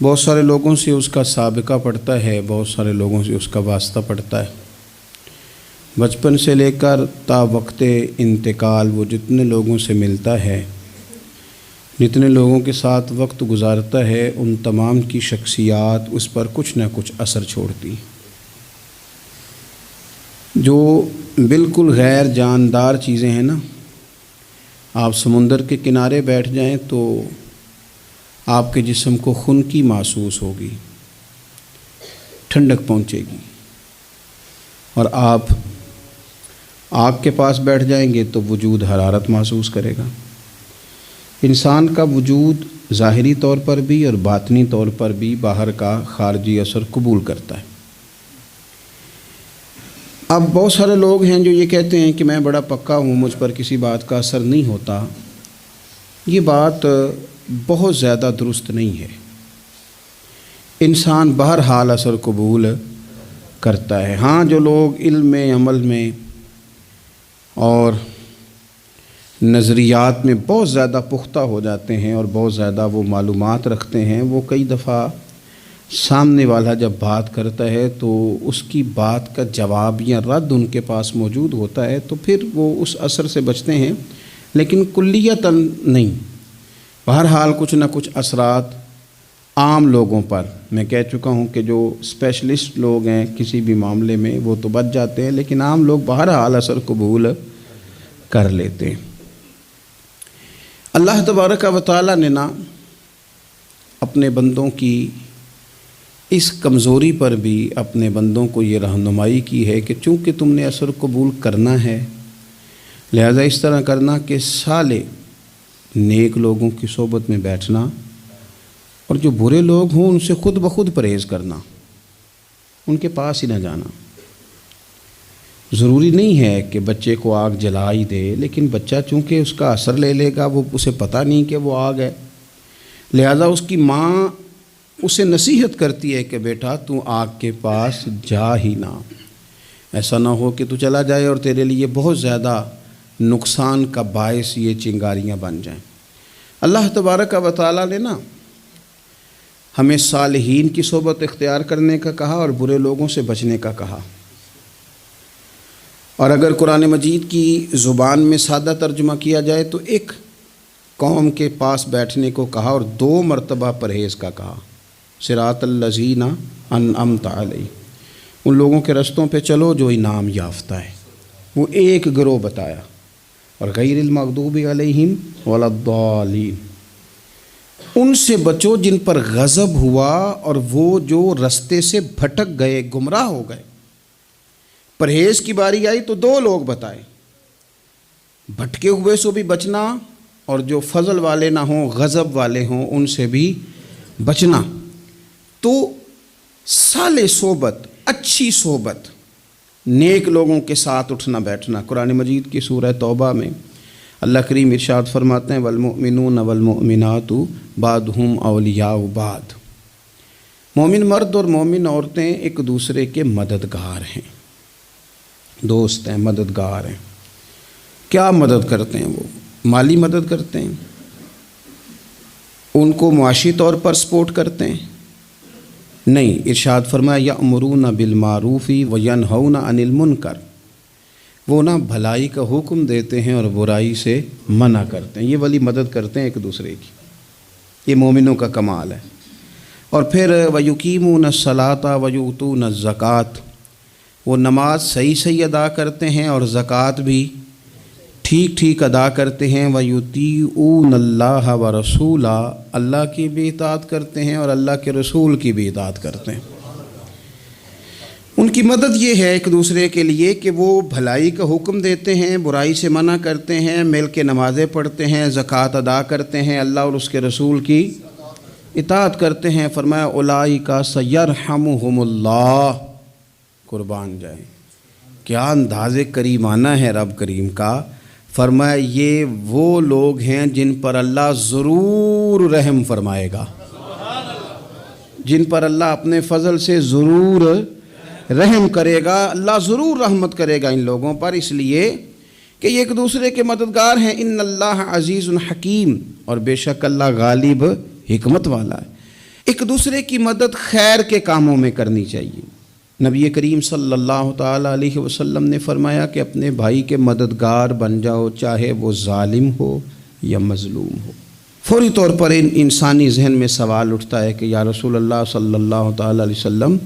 بہت سارے لوگوں سے اس کا سابقہ پڑتا ہے، بہت سارے لوگوں سے اس کا واسطہ پڑتا ہے۔ بچپن سے لے کر تا وقت انتقال وہ جتنے لوگوں سے ملتا ہے، جتنے لوگوں کے ساتھ وقت گزارتا ہے، ان تمام کی شخصیات اس پر کچھ نہ کچھ اثر چھوڑتی۔ جو بالکل غیر جاندار چیزیں ہیں نا، آپ سمندر کے کنارے بیٹھ جائیں تو آپ کے جسم کو خنکی محسوس ہوگی، ٹھنڈک پہنچے گی، اور آپ آگ کے پاس بیٹھ جائیں گے تو وجود حرارت محسوس کرے گا۔ انسان کا وجود ظاہری طور پر بھی اور باطنی طور پر بھی باہر کا خارجی اثر قبول کرتا ہے۔ اب بہت سارے لوگ ہیں جو یہ کہتے ہیں کہ میں بڑا پکا ہوں، مجھ پر کسی بات کا اثر نہیں ہوتا۔ یہ بات بہت زیادہ درست نہیں ہے۔ انسان بہرحال اثر قبول کرتا ہے۔ ہاں، جو لوگ علم میں، عمل میں اور نظریات میں بہت زیادہ پختہ ہو جاتے ہیں اور بہت زیادہ وہ معلومات رکھتے ہیں، وہ کئی دفعہ سامنے والا جب بات کرتا ہے تو اس کی بات کا جواب یا رد ان کے پاس موجود ہوتا ہے، تو پھر وہ اس اثر سے بچتے ہیں، لیکن کلیتاً نہیں۔ بہرحال کچھ نہ کچھ اثرات عام لوگوں پر، میں کہہ چکا ہوں کہ جو اسپیشلسٹ لوگ ہیں کسی بھی معاملے میں وہ تو بچ جاتے ہیں، لیکن عام لوگ بہرحال اثر قبول کر لیتے ہیں۔ اللہ تبارک و تعالیٰ نے نا اپنے بندوں کی اس کمزوری پر بھی اپنے بندوں کو یہ رہنمائی کی ہے کہ چونکہ تم نے اثر قبول کرنا ہے، لہذا اس طرح کرنا کہ سالے نیک لوگوں کی صحبت میں بیٹھنا، اور جو برے لوگ ہوں ان سے خود بخود پرہیز کرنا، ان کے پاس ہی نہ جانا۔ ضروری نہیں ہے کہ بچے کو آگ جلا ہی دے، لیکن بچہ چونکہ اس کا اثر لے لے گا، وہ اسے پتہ نہیں کہ وہ آگ ہے، لہذا اس کی ماں اسے نصیحت کرتی ہے کہ بیٹا تو آگ کے پاس جا ہی نہ، ایسا نہ ہو کہ تو چلا جائے اور تیرے لیے بہت زیادہ نقصان کا باعث یہ چنگاریاں بن جائیں۔ اللہ تبارک و تعالیٰ نے نا ہمیں صالحین کی صحبت اختیار کرنے کا کہا اور برے لوگوں سے بچنے کا کہا، اور اگر قرآن مجید کی زبان میں سادہ ترجمہ کیا جائے تو ایک قوم کے پاس بیٹھنے کو کہا اور 2 مرتبہ پرہیز کا کہا۔ صراط الذین انعمت علیہم، ان لوگوں کے رستوں پہ چلو جو انعام یافتہ ہے، وہ ایک گروہ بتایا، اور غیر المغضوب علیہم ولا الضالین، ان سے بچو جن پر غضب ہوا اور وہ جو رستے سے بھٹک گئے، گمراہ ہو گئے۔ پرہیز کی باری آئی تو 2 لوگ بتائے، بھٹکے ہوئے سے بھی بچنا اور جو فضل والے نہ ہوں، غضب والے ہوں، ان سے بھی بچنا۔ تو صالح صحبت، اچھی صحبت، نیک لوگوں کے ساتھ اٹھنا بیٹھنا۔ قرآن مجید کی سورہ توبہ میں اللہ کریم ارشاد فرماتے ہیں والمؤمنون والمؤمنات بعضهم اولیاء بعض، مومن مرد اور مومن عورتیں ایک دوسرے کے مددگار ہیں، دوست ہیں، مددگار ہیں۔ کیا مدد کرتے ہیں؟ وہ مالی مدد کرتے ہیں، ان کو معاشی طور پر سپورٹ کرتے ہیں؟ نہیں، ارشاد فرمایا یأمرون بالمعروف وینہون عن المنکر، وہ نا بھلائی کا حکم دیتے ہیں اور برائی سے منع کرتے ہیں۔ یہ والی مدد کرتے ہیں ایک دوسرے کی، یہ مومنوں کا کمال ہے۔ اور پھر وَيُقِيمُونَ الصَّلَاةَ وَيُؤْتُونَ الزَّكَاةَ، وہ نماز صحیح ادا کرتے ہیں اور زکوٰۃ بھی ٹھیک ٹھیک ادا کرتے ہیں۔ وَيُطِيعُونَ اللَّهَ وَرَسُولَهُ، اللہ کی بھی اطاعت کرتے ہیں اور اللہ کے رسول کی بھی اطاعت کرتے ہیں۔ ان کی مدد یہ ہے ایک دوسرے کے لیے کہ وہ بھلائی کا حکم دیتے ہیں، برائی سے منع کرتے ہیں، مل کے نمازیں پڑھتے ہیں، زکوٰۃ ادا کرتے ہیں، اللہ اور اس کے رسول کی اطاعت کرتے ہیں۔ فرمایا اولئک سیرحمہم اللہ، قربان جائیں، کیا انداز کریمانہ ہے رب کریم کا۔ فرمایا یہ وہ لوگ ہیں جن پر اللہ ضرور رحم فرمائے گا، جن پر اللہ اپنے فضل سے ضرور رحم کرے گا، اللہ ضرور رحمت کرے گا ان لوگوں پر، اس لیے کہ یہ ایک دوسرے کے مددگار ہیں۔ ان اللہ عزیز حکیم، اور بے شک اللہ غالب حکمت والا ہے۔ ایک دوسرے کی مدد خیر کے کاموں میں کرنی چاہیے۔ نبی کریم صلی اللہ تعالیٰ علیہ وسلم نے فرمایا کہ اپنے بھائی کے مددگار بن جاؤ، چاہے وہ ظالم ہو یا مظلوم ہو۔ فوری طور پر انسانی ذہن میں سوال اٹھتا ہے کہ یا رسول اللہ صلی اللہ تعالیٰ علیہ وسلم،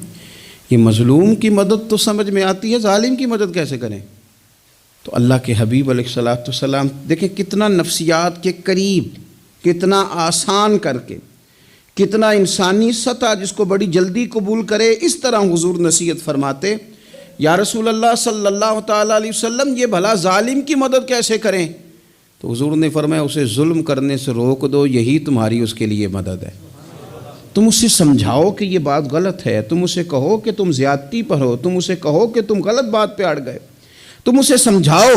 یہ مظلوم کی مدد تو سمجھ میں آتی ہے، ظالم کی مدد کیسے کریں؟ تو اللہ کے حبیب علیہ الصلوۃ والسلام دیکھیں کتنا نفسیات کے قریب، کتنا آسان کر کے، کتنا انسانی سطح جس کو بڑی جلدی قبول کرے، اس طرح حضور نصیحت فرماتے، یا رسول اللہ صلی اللہ تعالیٰ علیہ وسلم یہ بھلا ظالم کی مدد کیسے کریں؟ تو حضور نے فرمایا اسے ظلم کرنے سے روک دو، یہی تمہاری اس کے لیے مدد ہے۔ تم اسے سمجھاؤ کہ یہ بات غلط ہے، تم اسے کہو کہ تم زیادتی پر ہو، تم اسے کہو کہ تم غلط بات پہ اڑ گئے، تم اسے سمجھاؤ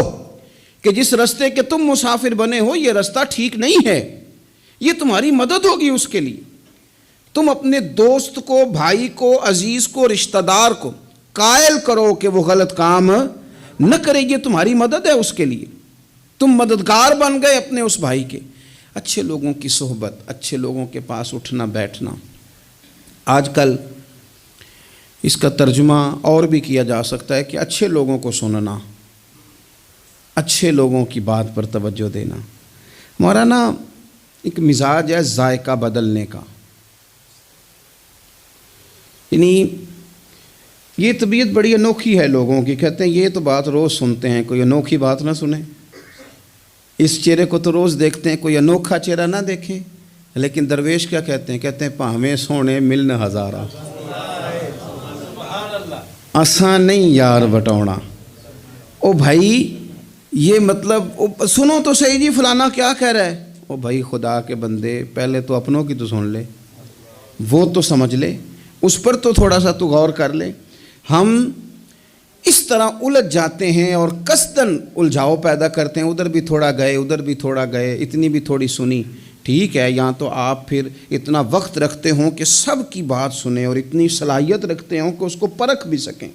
کہ جس رستے کے تم مسافر بنے ہو یہ رستہ ٹھیک نہیں ہے، یہ تمہاری مدد ہوگی اس کے لیے۔ تم اپنے دوست کو، بھائی کو، عزیز کو، رشتہ دار کو قائل کرو کہ وہ غلط کام نہ کرے، یہ تمہاری مدد ہے اس کے لیے۔ تم مددگار بن گئے اپنے اس بھائی کے۔ اچھے لوگوں کی صحبت، اچھے لوگوں کے پاس اٹھنا بیٹھنا۔ آج کل اس کا ترجمہ اور بھی کیا جا سکتا ہے کہ اچھے لوگوں کو سننا، اچھے لوگوں کی بات پر توجہ دینا۔ ہمارا نا ایک مزاج ہے ذائقہ بدلنے کا، یعنی یہ طبیعت بڑی انوکھی ہے لوگوں کی، کہتے ہیں یہ تو بات روز سنتے ہیں، کوئی انوکھی بات نہ سنیں، اس چہرے کو تو روز دیکھتے ہیں، کوئی انوکھا چہرہ نہ دیکھیں۔ لیکن درویش کیا کہتے ہیں؟ کہتے ہیں پاہویں سونے ملن ہزارہ، آسان نہیں یار بٹونا۔ او بھائی یہ مطلب سنو تو صحیح جی فلانا کیا کہہ رہا ہے۔ او بھائی خدا کے بندے پہلے تو اپنوں کی تو سن لے، وہ تو سمجھ لے، اس پر تو تھوڑا سا تو غور کر لے۔ ہم اس طرح الجھ جاتے ہیں اور قصداً الجھاؤ پیدا کرتے ہیں، ادھر بھی تھوڑا گئے، ادھر بھی تھوڑا گئے، اتنی بھی تھوڑی سنی، ٹھیک ہے، یہاں تو آپ پھر اتنا وقت رکھتے ہوں کہ سب کی بات سنیں اور اتنی صلاحیت رکھتے ہوں کہ اس کو پرکھ بھی سکیں،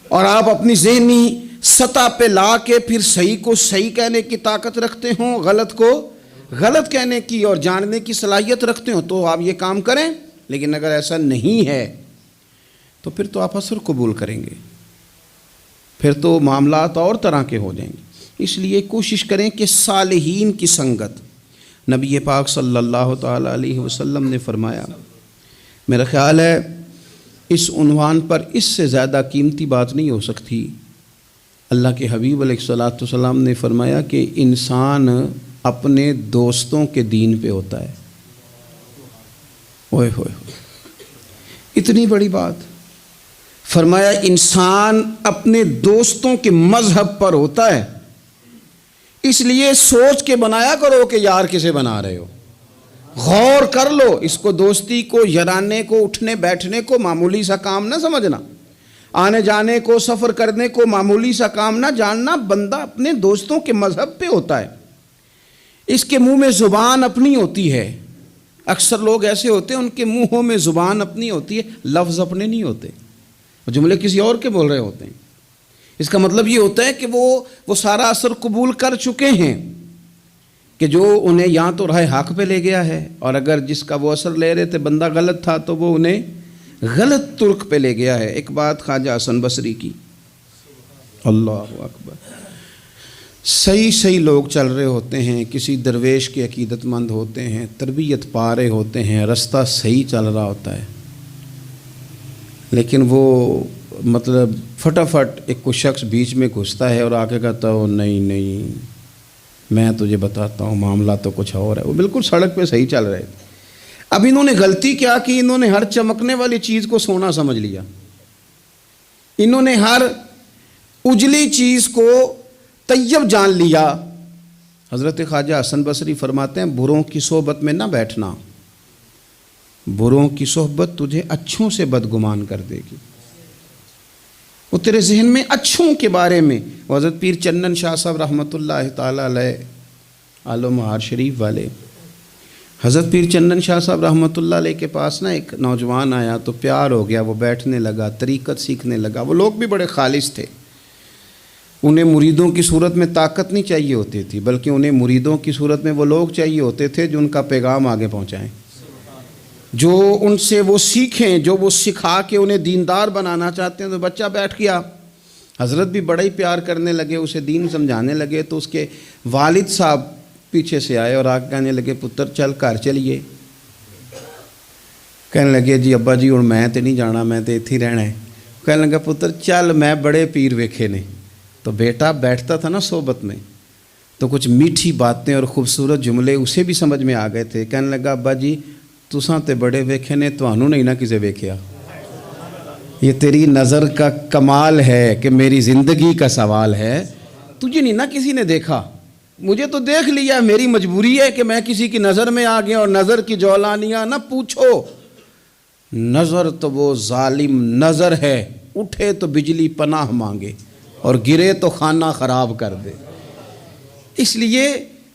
اور آپ اپنی ذہنی سطح پہ لا کے پھر صحیح کو صحیح کہنے کی طاقت رکھتے ہوں، غلط کو غلط کہنے کی اور جاننے کی صلاحیت رکھتے ہوں، تو آپ یہ کام کریں۔ لیکن اگر ایسا نہیں ہے تو پھر تو آپ اثر قبول کریں گے، پھر تو معاملات اور طرح کے ہو جائیں گے۔ اس لیے کوشش کریں کہ صالحین کی سنگت، نبی پاک صلی اللہ تعالیٰ علیہ وسلم نے فرمایا، میرا خیال ہے اس عنوان پر اس سے زیادہ قیمتی بات نہیں ہو سکتی۔ اللہ کے حبیب علیہ الصلوۃ والسلام نے فرمایا کہ انسان اپنے دوستوں کے دین پہ ہوتا ہے۔ اوئے ہوئے ہوئے، اتنی بڑی بات فرمایا، انسان اپنے دوستوں کے مذہب پر ہوتا ہے۔ اس لیے سوچ کے بنایا کرو کہ یار کسے بنا رہے ہو، غور کر لو، اس کو دوستی کو، یارانے کو، اٹھنے بیٹھنے کو معمولی سا کام نہ سمجھنا، آنے جانے کو، سفر کرنے کو معمولی سا کام نہ جاننا۔ بندہ اپنے دوستوں کے مذہب پہ ہوتا ہے، اس کے منہ میں زبان اپنی ہوتی ہے۔ اکثر لوگ ایسے ہوتے ہیں ان کے منہوں میں زبان اپنی ہوتی ہے، لفظ اپنے نہیں ہوتے، جملے کسی اور کے بول رہے ہوتے ہیں۔ اس کا مطلب یہ ہوتا ہے کہ وہ سارا اثر قبول کر چکے ہیں کہ جو انہیں یہاں تو راہ حق پہ لے گیا ہے، اور اگر جس کا وہ اثر لے رہے تھے بندہ غلط تھا تو وہ انہیں غلط ترک پہ لے گیا ہے۔ ایک بات خواجہ حسن بصری کی، اللہ اکبر، صحیح لوگ چل رہے ہوتے ہیں، کسی درویش کے عقیدت مند ہوتے ہیں، تربیت پا رہے ہوتے ہیں، رستہ صحیح چل رہا ہوتا ہے، لیکن وہ مطلب فٹافٹ ایک کوئی شخص بیچ میں گھستا ہے اور آ کے کہتا ہو نہیں میں تجھے بتاتا ہوں معاملہ تو کچھ اور ہے۔ وہ بالکل سڑک پہ صحیح چل رہے تھے، اب انہوں نے غلطی کیا کی، انہوں نے ہر چمکنے والی چیز کو سونا سمجھ لیا، انہوں نے ہر اجلی چیز کو طیب جان لیا۔ حضرت خواجہ حسن بصری فرماتے ہیں بروں کی صحبت میں نہ بیٹھنا، بروں کی صحبت تجھے اچھوں سے بدگمان کر دے گی، وہ تیرے ذہن میں اچھوں کے بارے میں۔ حضرت پیر چنن شاہ صاحب رحمۃ اللہ تعالیٰ علیہ آل و مہار شریف والے، حضرت پیر چنن شاہ صاحب رحمۃ اللہ علیہ کے پاس نا ایک نوجوان آیا تو پیار ہو گیا، وہ بیٹھنے لگا، طریقت سیکھنے لگا۔ وہ لوگ بھی بڑے خالص تھے، انہیں مریدوں کی صورت میں طاقت نہیں چاہیے ہوتی تھی، بلکہ انہیں مریدوں کی صورت میں وہ لوگ چاہیے ہوتے تھے جو ان کا پیغام آگے پہنچائیں۔ جو ان سے وہ سیکھیں، جو وہ سکھا کے انہیں دیندار بنانا چاہتے ہیں۔ تو بچہ بیٹھ گیا، حضرت بھی بڑا ہی پیار کرنے لگے، اسے دین سمجھانے لگے۔ تو اس کے والد صاحب پیچھے سے آئے اور آگے کہنے لگے پتر چل گھر چلیے۔ کہنے لگے جی ابا جی اور میں تے نہیں جانا، میں تے اتھی رہنا ہے۔ کہنے لگا پتر چل میں بڑے پیر ویکھے نے۔ تو بیٹا بیٹھتا تھا نا صحبت میں، تو کچھ میٹھی باتیں اور خوبصورت جملے اسے بھی سمجھ میں آ گئے تھے۔ کہنے لگا ابا جی تساں تے بڑے ویکھے نے، تانوں نہیں نہ کسے ویکھیا۔ یہ تیری نظر کا کمال ہے کہ میری زندگی کا سوال ہے، تجھے نہیں نہ کسی نے دیکھا، مجھے تو دیکھ لیا، میری مجبوری ہے کہ میں کسی کی نظر میں آ گیا۔ اور نظر کی جولانیاں نہ پوچھو، نظر تو وہ ظالم نظر ہے، اٹھے تو بجلی پناہ مانگے اور گرے تو خانہ خراب کر دے۔ اس لیے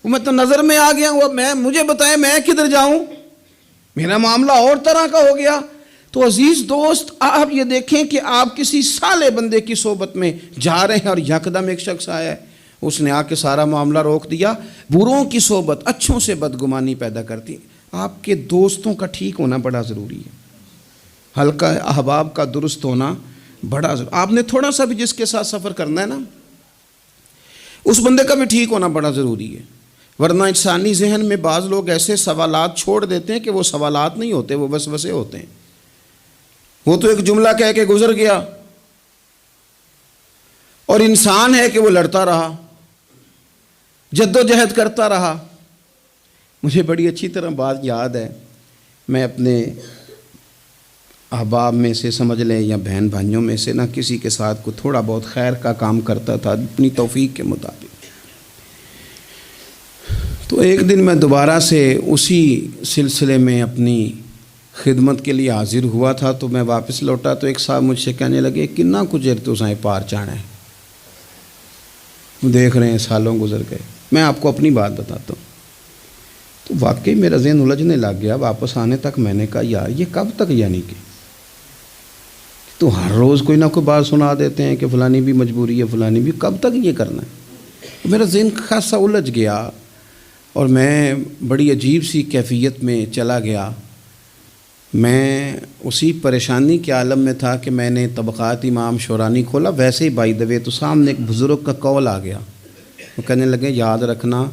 میں تو نظر میں آ گیا ہوں، مجھے بتائیں میں کدھر جاؤں، میرا معاملہ اور طرح کا ہو گیا۔ تو عزیز دوست آپ یہ دیکھیں کہ آپ کسی صالح بندے کی صحبت میں جا رہے ہیں اور یکدم ایک شخص آیا ہے، اس نے آ کے سارا معاملہ روک دیا۔ بروں کی صحبت اچھوں سے بدگمانی پیدا کرتی ہے۔ آپ کے دوستوں کا ٹھیک ہونا بڑا ضروری ہے، حلقہ احباب کا درست ہونا بڑا ضروری۔ آپ نے تھوڑا سا بھی جس کے ساتھ سفر کرنا ہے نا، اس بندے کا بھی ٹھیک ہونا بڑا ضروری ہے، ورنہ انسانی ذہن میں بعض لوگ ایسے سوالات چھوڑ دیتے ہیں کہ وہ سوالات نہیں ہوتے، وہ وسوسے ہوتے ہیں۔ وہ تو ایک جملہ کہہ کے گزر گیا اور انسان ہے کہ وہ لڑتا رہا، جد و جہد کرتا رہا۔ مجھے بڑی اچھی طرح بات یاد ہے، میں اپنے احباب میں سے سمجھ لیں یا بہن بھائیوں میں سے نہ کسی کے ساتھ کو تھوڑا بہت خیر کا کام کرتا تھا اپنی توفیق کے مطابق۔ تو ایک دن میں دوبارہ سے اسی سلسلے میں اپنی خدمت کے لیے حاضر ہوا تھا، تو میں واپس لوٹا تو ایک صاحب مجھ سے کہنے لگے کنا کچھ تو سائیں پار چانا ہے، دیکھ رہے ہیں سالوں گزر گئے۔ میں آپ کو اپنی بات بتاتا ہوں، تو واقعی میرا ذہن الجھنے لگ گیا۔ واپس آنے تک میں نے کہا یار یہ کب تک، یعنی کہ تو ہر روز کوئی نہ کوئی بات سنا دیتے ہیں کہ فلانی بھی مجبوری ہے، فلانی بھی، کب تک یہ کرنا ہے؟ میرا ذہن خاصا الجھ گیا اور میں بڑی عجیب سی کیفیت میں چلا گیا۔ میں اسی پریشانی کے عالم میں تھا کہ میں نے طبقات امام شورانی کھولا، ویسے ہی بائی دوے تو سامنے ایک بزرگ کا قول آ گیا۔ وہ کہنے لگے یاد رکھنا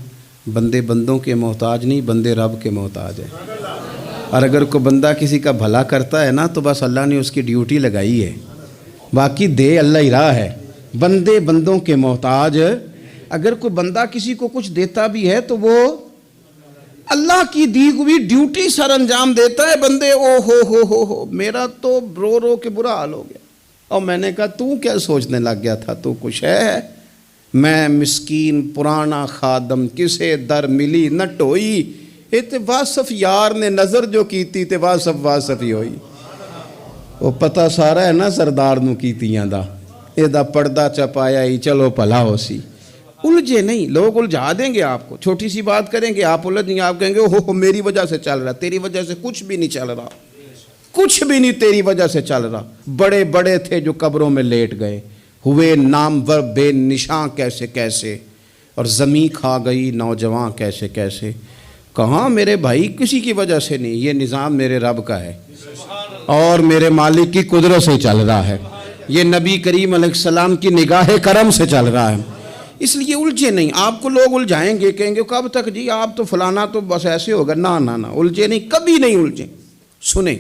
بندے بندوں کے محتاج نہیں، بندے رب کے محتاج ہیں۔ اور اگر کوئی بندہ کسی کا بھلا کرتا ہے نا تو بس اللہ نے اس کی ڈیوٹی لگائی ہے، باقی دے اللہ ہی راہ ہے۔ بندے بندوں کے محتاج، اگر کوئی بندہ کسی کو کچھ دیتا بھی ہے تو وہ اللہ کی دی ہوئی ڈیوٹی سر انجام دیتا ہے۔ بندے او ہو میرا تو رو رو کے برا حال ہو گیا۔ اور میں نے کہا تو کیا سوچنے لگ گیا تھا، تو کچھ ہے؟ میں مسکین پرانا خادم، کسے در ملی نہ ٹوئی، تے واصف یار نے نظر جو کیتی تے واصف ہی ہوئی۔ وہ پتہ سارا ہے نا سردار نو کیتیاں دا، اے دا پردہ چپایا ہی چلو بھلا ہو سی۔ الجھے نہیں، لوگ الجھا دیں گے آپ کو، چھوٹی سی بات کریں گے آپ الجھ نہیں، آپ کہیں گے ہو میری وجہ سے چل رہا، تیری وجہ سے کچھ بھی نہیں چل رہا، کچھ بھی نہیں تیری وجہ سے چل رہا۔ بڑے بڑے تھے جو قبروں میں لیٹ گئے، ہوئے نامور بے نشاں کیسے کیسے، اور زمین کھا گئی نوجوان کیسے کیسے۔ کہاں میرے بھائی کسی کی وجہ سے نہیں، یہ نظام میرے رب کا ہے اور میرے مالک کی قدرت سے چل رہا ہے، یہ نبی کریم علیہ السلام کی نگاہ کرم سے چل رہا ہے۔ اس لیے الجھے نہیں، آپ کو لوگ الجھائیں گے، کہیں گے کب تک جی آپ تو فلانا تو بس ایسے ہوگا، نہ الجھے نہیں، کبھی نہیں الجھے۔ سنیں،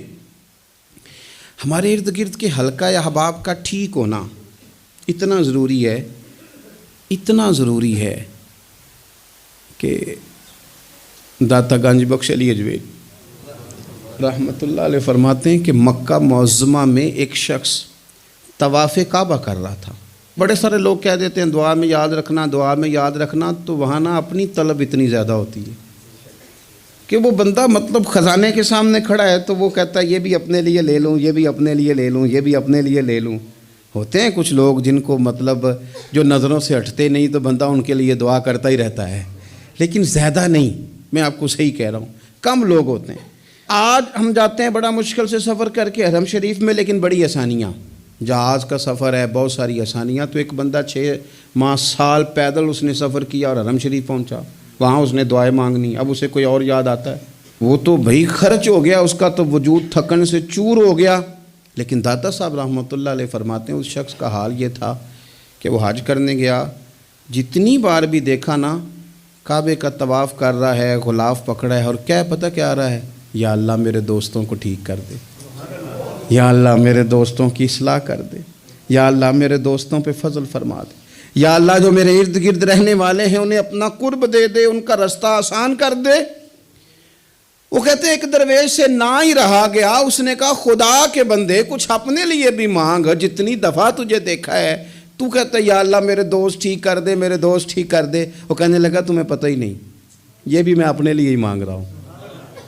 ہمارے ارد گرد کے حلقہ یا احباب کا ٹھیک ہونا اتنا ضروری ہے، اتنا ضروری ہے کہ داتا گنج بخش علی اجویل رحمۃ اللہ علیہ فرماتے ہیں کہ مکہ معظمہ میں ایک شخص طواف کعبہ کر رہا تھا۔ بڑے سارے لوگ کہہ دیتے ہیں دعا میں یاد رکھنا، دعا میں یاد رکھنا، تو وہاں نا اپنی طلب اتنی زیادہ ہوتی ہے کہ وہ بندہ مطلب خزانے کے سامنے کھڑا ہے تو وہ کہتا ہے یہ بھی اپنے لیے لے لوں، یہ بھی اپنے لیے لے لوں، یہ بھی اپنے لیے لے لوں۔ ہوتے ہیں کچھ لوگ جن کو مطلب جو نظروں سے ہٹتے نہیں تو بندہ ان کے لیے دعا کرتا ہی رہتا ہے، لیکن زیادہ نہیں، میں آپ کو صحیح کہہ رہا ہوں، کم لوگ ہوتے ہیں۔ آج ہم جاتے ہیں بڑا مشکل سے سفر کر کے حرم شریف میں، لیکن بڑی آسانیاں، جہاز کا سفر ہے، بہت ساری آسانیاں۔ تو ایک بندہ 6 ماہ سال پیدل اس نے سفر کیا اور حرم شریف پہنچا، وہاں اس نے دعائیں مانگنی، اب اسے کوئی اور یاد آتا ہے؟ وہ تو بھائی خرچ ہو گیا، اس کا تو وجود تھکن سے چور ہو گیا. لیکن داتا صاحب رحمۃ اللہ علیہ فرماتے ہیں اس شخص کا حال یہ تھا کہ وہ حج کرنے گیا، جتنی بار بھی دیکھا نا کعبے کا طواف کر رہا ہے، غلاف پکڑا ہے، اور کیا پتہ کیا آ رہا ہے؟ یا اللہ میرے دوستوں کو ٹھیک کر دے، یا اللہ میرے دوستوں کی اصلاح کر دے، یا اللہ میرے دوستوں پہ فضل فرما دے، یا اللہ جو میرے ارد گرد رہنے والے ہیں انہیں اپنا قرب دے دے، ان کا رستہ آسان کر دے. وہ کہتے ہیں ایک درویش سے نہ ہی رہا گیا، اس نے کہا خدا کے بندے کچھ اپنے لیے بھی مانگ، جتنی دفعہ تجھے دیکھا ہے تو کہتا ہے یا اللہ میرے دوست ٹھیک کر دے، میرے دوست ٹھیک کر دے. وہ کہنے لگا تمہیں پتہ ہی نہیں، یہ بھی میں اپنے لیے ہی مانگ رہا ہوں.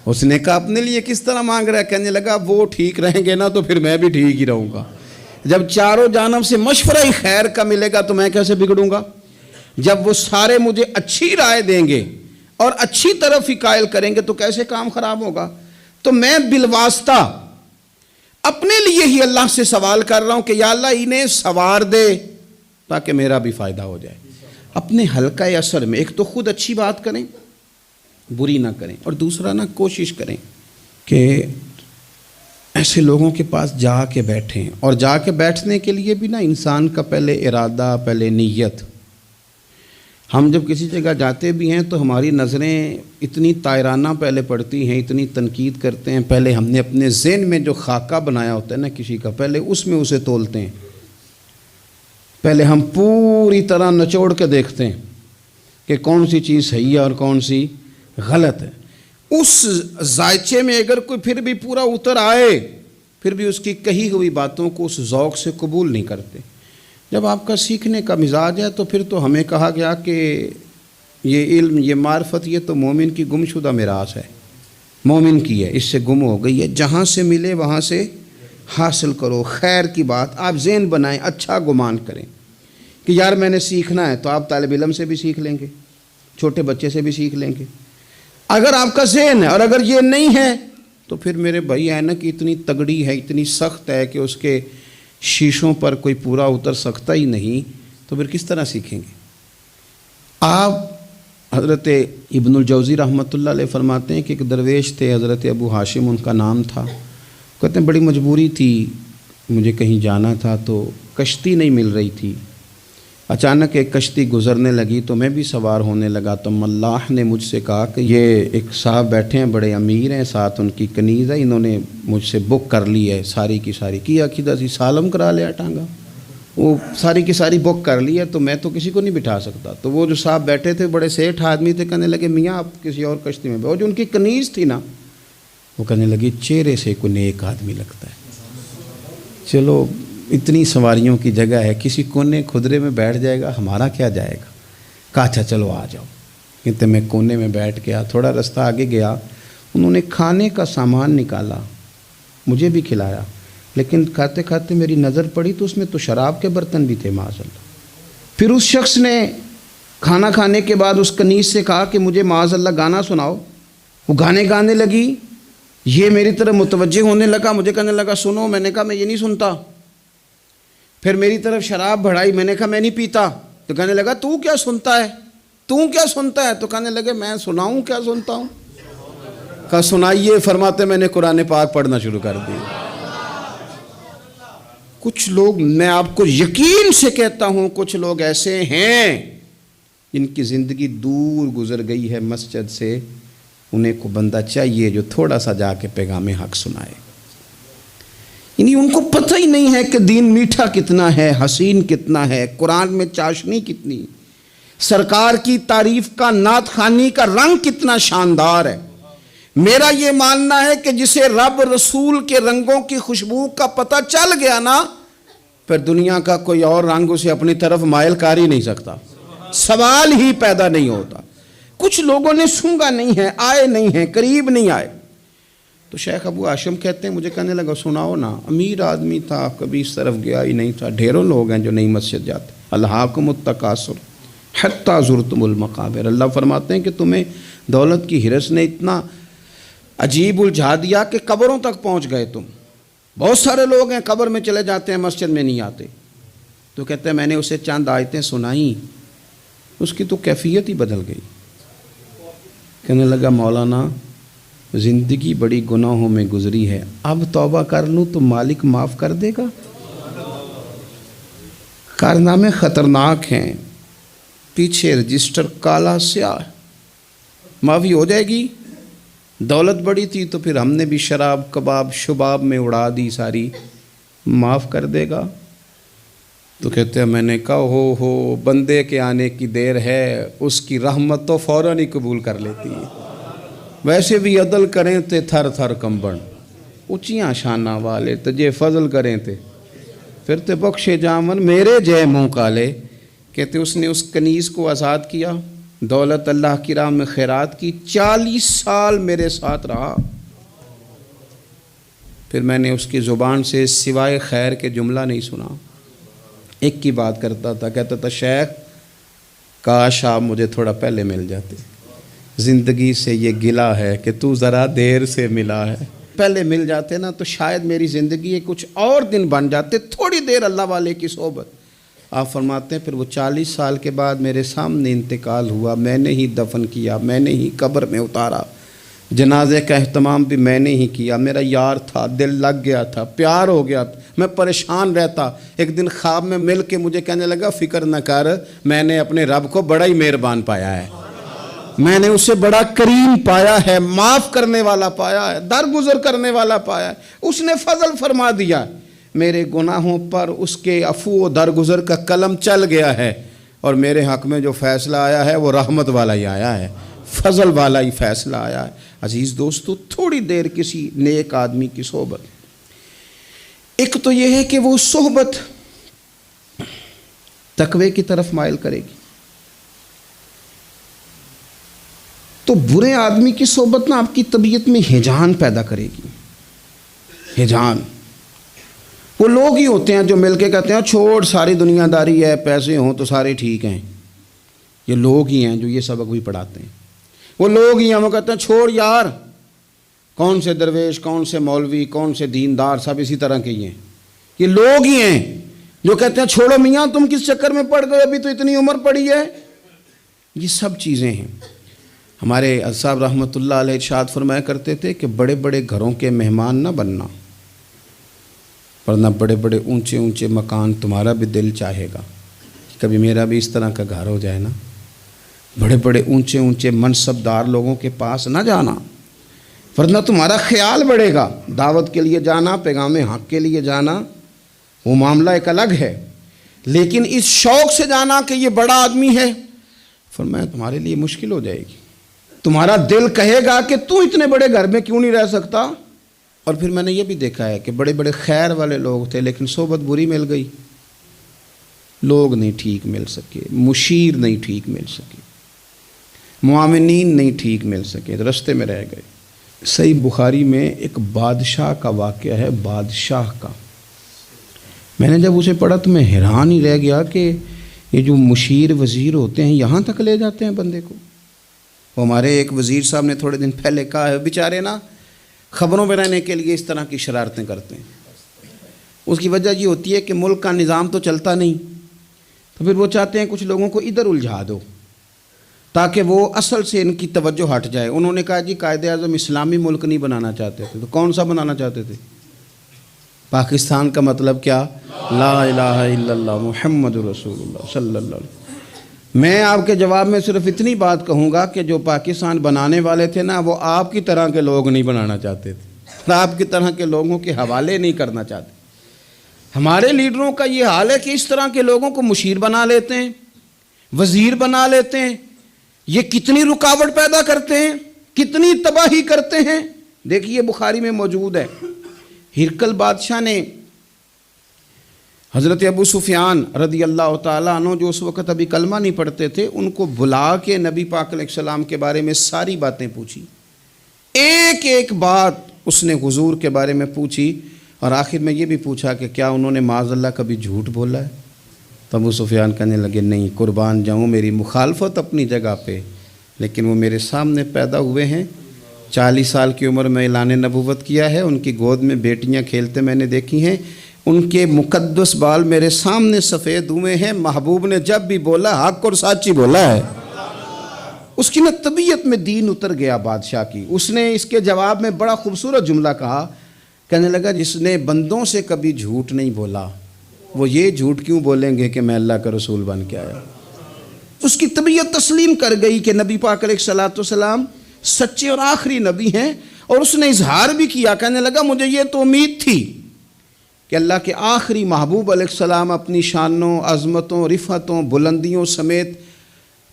اس نے کہا اپنے لیے کس طرح مانگ رہا ہے؟ کہنے لگا وہ ٹھیک رہیں گے نا تو پھر میں بھی ٹھیک ہی رہوں گا. جب چاروں جانب سے مشورہ ہی خیر کا ملے گا تو میں کیسے بگڑوں گا؟ جب وہ سارے مجھے اچھی رائے دیں گے اور اچھی طرف ہی قائل کریں گے تو کیسے کام خراب ہوگا؟ تو میں بالواسطہ اپنے لیے ہی اللہ سے سوال کر رہا ہوں کہ یا اللہ انہیں سوار دے تاکہ میرا بھی فائدہ ہو جائے. اپنے حلقہ اثر میں ایک تو خود اچھی بات کریں، بری نہ کریں، اور دوسرا نہ کوشش کریں کہ ایسے لوگوں کے پاس جا کے بیٹھیں. اور جا کے بیٹھنے کے لیے بھی نا انسان کا پہلے ارادہ، پہلے نیت. ہم جب کسی جگہ جاتے بھی ہیں تو ہماری نظریں اتنی طائرانہ پہلے پڑتی ہیں، اتنی تنقید کرتے ہیں، پہلے ہم نے اپنے ذہن میں جو خاکہ بنایا ہوتا ہے نا کسی کا، پہلے اس میں اسے تولتے ہیں. پہلے ہم پوری طرح نچوڑ کے دیکھتے ہیں کہ کون سی چیز صحیح ہے اور کون سی غلط ہے. اس ذائچے میں اگر کوئی پھر بھی پورا اتر آئے، پھر بھی اس کی کہی ہوئی باتوں کو اس ذوق سے قبول نہیں کرتے. جب آپ کا سیکھنے کا مزاج ہے تو پھر تو ہمیں کہا گیا کہ یہ علم، یہ معرفت، یہ تو مومن کی گمشدہ میراث ہے، مومن کی ہے، اس سے گم ہو گئی ہے. جہاں سے ملے وہاں سے حاصل کرو. خیر کی بات آپ ذہن بنائیں، اچھا گمان کریں کہ یار میں نے سیکھنا ہے، تو آپ طالب علم سے بھی سیکھ لیں گے، چھوٹے بچے سے بھی سیکھ لیں گے. اگر آپ کا ذہن ہے اور اگر یہ نہیں ہے تو پھر میرے بھائی اینک اتنی تگڑی ہے، اتنی سخت ہے کہ اس کے شیشوں پر کوئی پورا اتر سکتا ہی نہیں، تو پھر کس طرح سیکھیں گے؟ آپ حضرت ابن الجوزی رحمۃ اللہ علیہ فرماتے ہیں کہ ایک درویش تھے، حضرت ابو ہاشم ان کا نام تھا. کہتے ہیں بڑی مجبوری تھی، مجھے کہیں جانا تھا تو کشتی نہیں مل رہی تھی. اچانک ایک کشتی گزرنے لگی تو میں بھی سوار ہونے لگا تو ملاح نے مجھ سے کہا کہ یہ ایک صاحب بیٹھے ہیں، بڑے امیر ہیں، ساتھ ان کی کنیز ہے، انہوں نے مجھ سے بک کر لی ہے ساری کی ساری. کیا عقیدہ سی سالم کرا لیا ٹانگا، وہ ساری کی ساری بک کر لی ہے تو میں تو کسی کو نہیں بٹھا سکتا. تو وہ جو صاحب بیٹھے تھے بڑے سیٹھ آدمی تھے، کہنے لگے میاں آپ کسی اور کشتی میں بیٹھو. جو ان کی کنیز تھی نا وہ کہنے لگی چہرے سے کوئی نیک آدمی لگتا ہے، چلو اتنی سواریوں کی جگہ ہے، کسی کونے کھدرے میں بیٹھ جائے گا، ہمارا کیا جائے گا. کہا اچھا چلو آ جاؤ. کہتے میں کونے میں بیٹھ گیا. تھوڑا رستہ آگے گیا، انہوں نے کھانے کا سامان نکالا، مجھے بھی کھلایا، لیکن کھاتے کھاتے میری نظر پڑی تو اس میں تو شراب کے برتن بھی تھے معاذ اللہ. پھر اس شخص نے کھانا کھانے کے بعد اس کنیز سے کہا کہ مجھے معاذ اللہ گانا سناؤ. وہ گانے گانے لگی، یہ میری طرف متوجہ ہونے لگا، مجھے کہنے لگا سنو. میں نے کہا میں یہ نہیں سنتا. پھر میری طرف شراب بڑھائی، میں نے کہا میں نہیں پیتا. تو کہنے لگا تو کیا سنتا ہے، تو کیا سنتا ہے؟ تو کہنے لگے میں سناؤں کیا سنتا ہوں. کہا سنائیے. فرماتے میں نے قرآن پاک پڑھنا شروع کر دی. کچھ لوگ، میں آپ کو یقین سے کہتا ہوں، کچھ لوگ ایسے ہیں جن کی زندگی دور گزر گئی ہے مسجد سے. انہیں کو بندہ چاہیے جو تھوڑا سا جا کے پیغام حق سنائے. یعنی ان کو پتہ ہی نہیں ہے کہ دین میٹھا کتنا ہے، حسین کتنا ہے، قرآن میں چاشنی کتنی، سرکار کی تعریف کا، نعت خوانی کا رنگ کتنا شاندار ہے. میرا یہ ماننا ہے کہ جسے رب رسول کے رنگوں کی خوشبو کا پتہ چل گیا نا، پھر دنیا کا کوئی اور رنگ اسے اپنی طرف مائل کر ہی نہیں سکتا، سوال ہی پیدا نہیں ہوتا. کچھ لوگوں نے سونگا نہیں ہے، آئے نہیں ہیں، قریب نہیں آئے. تو شیخ ابو ہاشم کہتے ہیں مجھے کہنے لگا سناؤ نا. امیر آدمی تھا، کبھی اس طرف گیا ہی نہیں تھا. ڈھیروں لوگ ہیں جو نئی مسجد جاتے. الہاکم التکاثر حتی زرتم المقابر. اللہ فرماتے ہیں کہ تمہیں دولت کی ہرس نے اتنا عجیب الجھا دیا کہ قبروں تک پہنچ گئے تم. بہت سارے لوگ ہیں قبر میں چلے جاتے ہیں، مسجد میں نہیں آتے. تو کہتے ہیں میں نے اسے چند آیتیں سنائیں، اس کی تو کیفیت ہی بدل گئی. کہنے لگا مولانا زندگی بڑی گناہوں میں گزری ہے، اب توبہ کر لوں تو مالک معاف کر دے گا؟ کارنامے خطرناک ہیں، پیچھے رجسٹر کالا سیاہ، معافی ہو جائے گی۔ دولت بڑی تھی تو پھر ہم نے بھی شراب کباب شباب میں اڑا دی ساری، معاف کر دے گا؟ تو کہتے ہیں میں نے کہا ہو بندے کے آنے کی دیر ہے، اس کی رحمت تو فوراً ہی قبول کر لیتی ہے۔ ویسے بھی عدل کریں تے تھر تھر کمبن، اونچیاں شانہ والے تجھے فضل کریں تے پھر تے بخشے جامن میرے جے منہ کالے۔ کہتے اس نے اس کنیز کو آزاد کیا، دولت اللہ کی راہ میں خیرات کی، 40 سال میرے ساتھ رہا، پھر میں نے اس کی زبان سے سوائے خیر کے جملہ نہیں سنا۔ ایک کی بات کرتا تھا، کہتا تھا شیخ کاش آپ مجھے تھوڑا پہلے مل جاتے، زندگی سے یہ گلہ ہے کہ تو ذرا دیر سے ملا ہے، پہلے مل جاتے نا تو شاید میری زندگی کے کچھ اور دن بن جاتے، تھوڑی دیر اللہ والے کی صحبت۔ آپ فرماتے ہیں پھر وہ 40 سال کے بعد میرے سامنے انتقال ہوا، میں نے ہی دفن کیا، میں نے ہی قبر میں اتارا، جنازے کا اہتمام بھی میں نے ہی کیا، میرا یار تھا، دل لگ گیا تھا، پیار ہو گیا تھا، میں پریشان رہتا۔ ایک دن خواب میں مل کے مجھے کہنے لگا فکر نہ کر، میں نے اپنے رب کو بڑا ہی مہربان پایا ہے، میں نے اسے بڑا کریم پایا ہے، معاف کرنے والا پایا ہے، درگزر کرنے والا پایا ہے، اس نے فضل فرما دیا، میرے گناہوں پر اس کے عفو و درگزر کا قلم چل گیا ہے، اور میرے حق میں جو فیصلہ آیا ہے وہ رحمت والا ہی آیا ہے، فضل والا ہی فیصلہ آیا ہے۔ عزیز دوستو، تھوڑی دیر کسی نیک آدمی کی صحبت، ایک تو یہ ہے کہ وہ صحبت تقوی کی طرف مائل کرے گی، تو برے آدمی کی صحبت نا آپ کی طبیعت میں ہیجان پیدا کرے گی، ہیجان۔ وہ لوگ ہی ہوتے ہیں جو مل کے کہتے ہیں چھوڑ ساری دنیا داری ہے، پیسے ہوں تو سارے ٹھیک ہیں، یہ لوگ ہی ہیں جو یہ سبق بھی پڑھاتے ہیں، وہ لوگ ہی ہیں وہ کہتے ہیں چھوڑ یار، کون سے درویش کون سے مولوی کون سے دیندار سب اسی طرح کے ہی ہیں، یہ لوگ ہی ہیں جو کہتے ہیں چھوڑو میاں تم کس چکر میں پڑ گئے، ابھی تو اتنی عمر پڑی ہے۔ یہ سب چیزیں ہیں۔ ہمارے صاحب رحمۃ اللہ علیہ ارشاد فرمایا کرتے تھے کہ بڑے بڑے گھروں کے مہمان نہ بننا، ورنہ بڑے بڑے اونچے اونچے مکان تمہارا بھی دل چاہے گا کہ کبھی میرا بھی اس طرح کا گھر ہو جائے نا۔ بڑے بڑے اونچے اونچے منصب دار لوگوں کے پاس نہ جانا، ورنہ تمہارا خیال بڑھے گا۔ دعوت کے لیے جانا، پیغام حق کے لیے جانا، وہ معاملہ ایک الگ ہے، لیکن اس شوق سے جانا کہ یہ بڑا آدمی ہے، فرمایا تمہارے لیے مشکل ہو جائے گی۔ تمہارا دل کہے گا کہ تو اتنے بڑے گھر میں کیوں نہیں رہ سکتا۔ اور پھر میں نے یہ بھی دیکھا ہے کہ بڑے بڑے خیر والے لوگ تھے لیکن صحبت بری مل گئی، لوگ نہیں ٹھیک مل سکے، مشیر نہیں ٹھیک مل سکے، معاونین نہیں ٹھیک مل سکے، رستے میں رہ گئے۔ صحیح بخاری میں ایک بادشاہ کا واقعہ ہے، بادشاہ کا۔ میں نے جب اسے پڑھا تو میں حیران ہی رہ گیا کہ یہ جو مشیر وزیر ہوتے ہیں یہاں تک لے جاتے ہیں بندے کو۔ وہ ہمارے ایک وزیر صاحب نے تھوڑے دن پہلے کہا ہے بیچارے نا خبروں میں رہنے کے لیے اس طرح کی شرارتیں کرتے ہیں، اس کی وجہ یہ ہوتی ہے کہ ملک کا نظام تو چلتا نہیں، تو پھر وہ چاہتے ہیں کچھ لوگوں کو ادھر الجھا دو تاکہ وہ اصل سے ان کی توجہ ہٹ جائے۔ انہوں نے کہا جی قائد اعظم اسلامی ملک نہیں بنانا چاہتے تھے، تو کون سا بنانا چاہتے تھے؟ پاکستان کا مطلب کیا؟ لا الہ الا اللہ محمد رسول اللہ صلی اللہ علیہ وسلم۔ میں آپ کے جواب میں صرف اتنی بات کہوں گا کہ جو پاکستان بنانے والے تھے نا وہ آپ کی طرح کے لوگ نہیں بنانا چاہتے تھے، آپ کی طرح کے لوگوں کے حوالے نہیں کرنا چاہتے۔ ہمارے لیڈروں کا یہ حال ہے کہ اس طرح کے لوگوں کو مشیر بنا لیتے ہیں، وزیر بنا لیتے ہیں، یہ کتنی رکاوٹ پیدا کرتے ہیں، کتنی تباہی کرتے ہیں۔ دیکھیے بخاری میں موجود ہے، ہرقل بادشاہ نے حضرت ابو سفیان رضی اللہ تعالیٰ عنہ جو اس وقت ابھی کلمہ نہیں پڑھتے تھے ان کو بلا کے نبی پاک علیہ السلام کے بارے میں ساری باتیں پوچھی، ایک ایک بات اس نے حضور کے بارے میں پوچھی، اور آخر میں یہ بھی پوچھا کہ کیا انہوں نے معاذ اللہ کبھی جھوٹ بولا ہے؟ تو ابو سفیان کہنے لگے نہیں، قربان جاؤں میری مخالفت اپنی جگہ پہ، لیکن وہ میرے سامنے پیدا ہوئے ہیں، 40 سال کی عمر میں اعلان نبوت کیا ہے، ان کی گود میں بیٹیاں کھیلتے میں نے دیکھی ہیں، ان کے مقدس بال میرے سامنے سفید ہوئے ہیں، محبوب نے جب بھی بولا حق اور سچ ہی بولا ہے۔ اس کی نا طبیعت میں دین اتر گیا بادشاہ کی. اس نے اس کے جواب میں بڑا خوبصورت جملہ کہا. کہنے لگا جس نے بندوں سے کبھی جھوٹ نہیں بولا وہ یہ جھوٹ کیوں بولیں گے کہ میں اللہ کا رسول بن کے آیا. اس کی طبیعت تسلیم کر گئی کہ نبی پاک علیہ الصلوۃ والسلام سچے اور آخری نبی ہیں. اور اس نے اظہار بھی کیا. کہنے لگا مجھے یہ تو امید تھی کہ اللہ کے آخری محبوب علیہ السلام اپنی شانوں، عظمتوں، رفعتوں، بلندیوں سمیت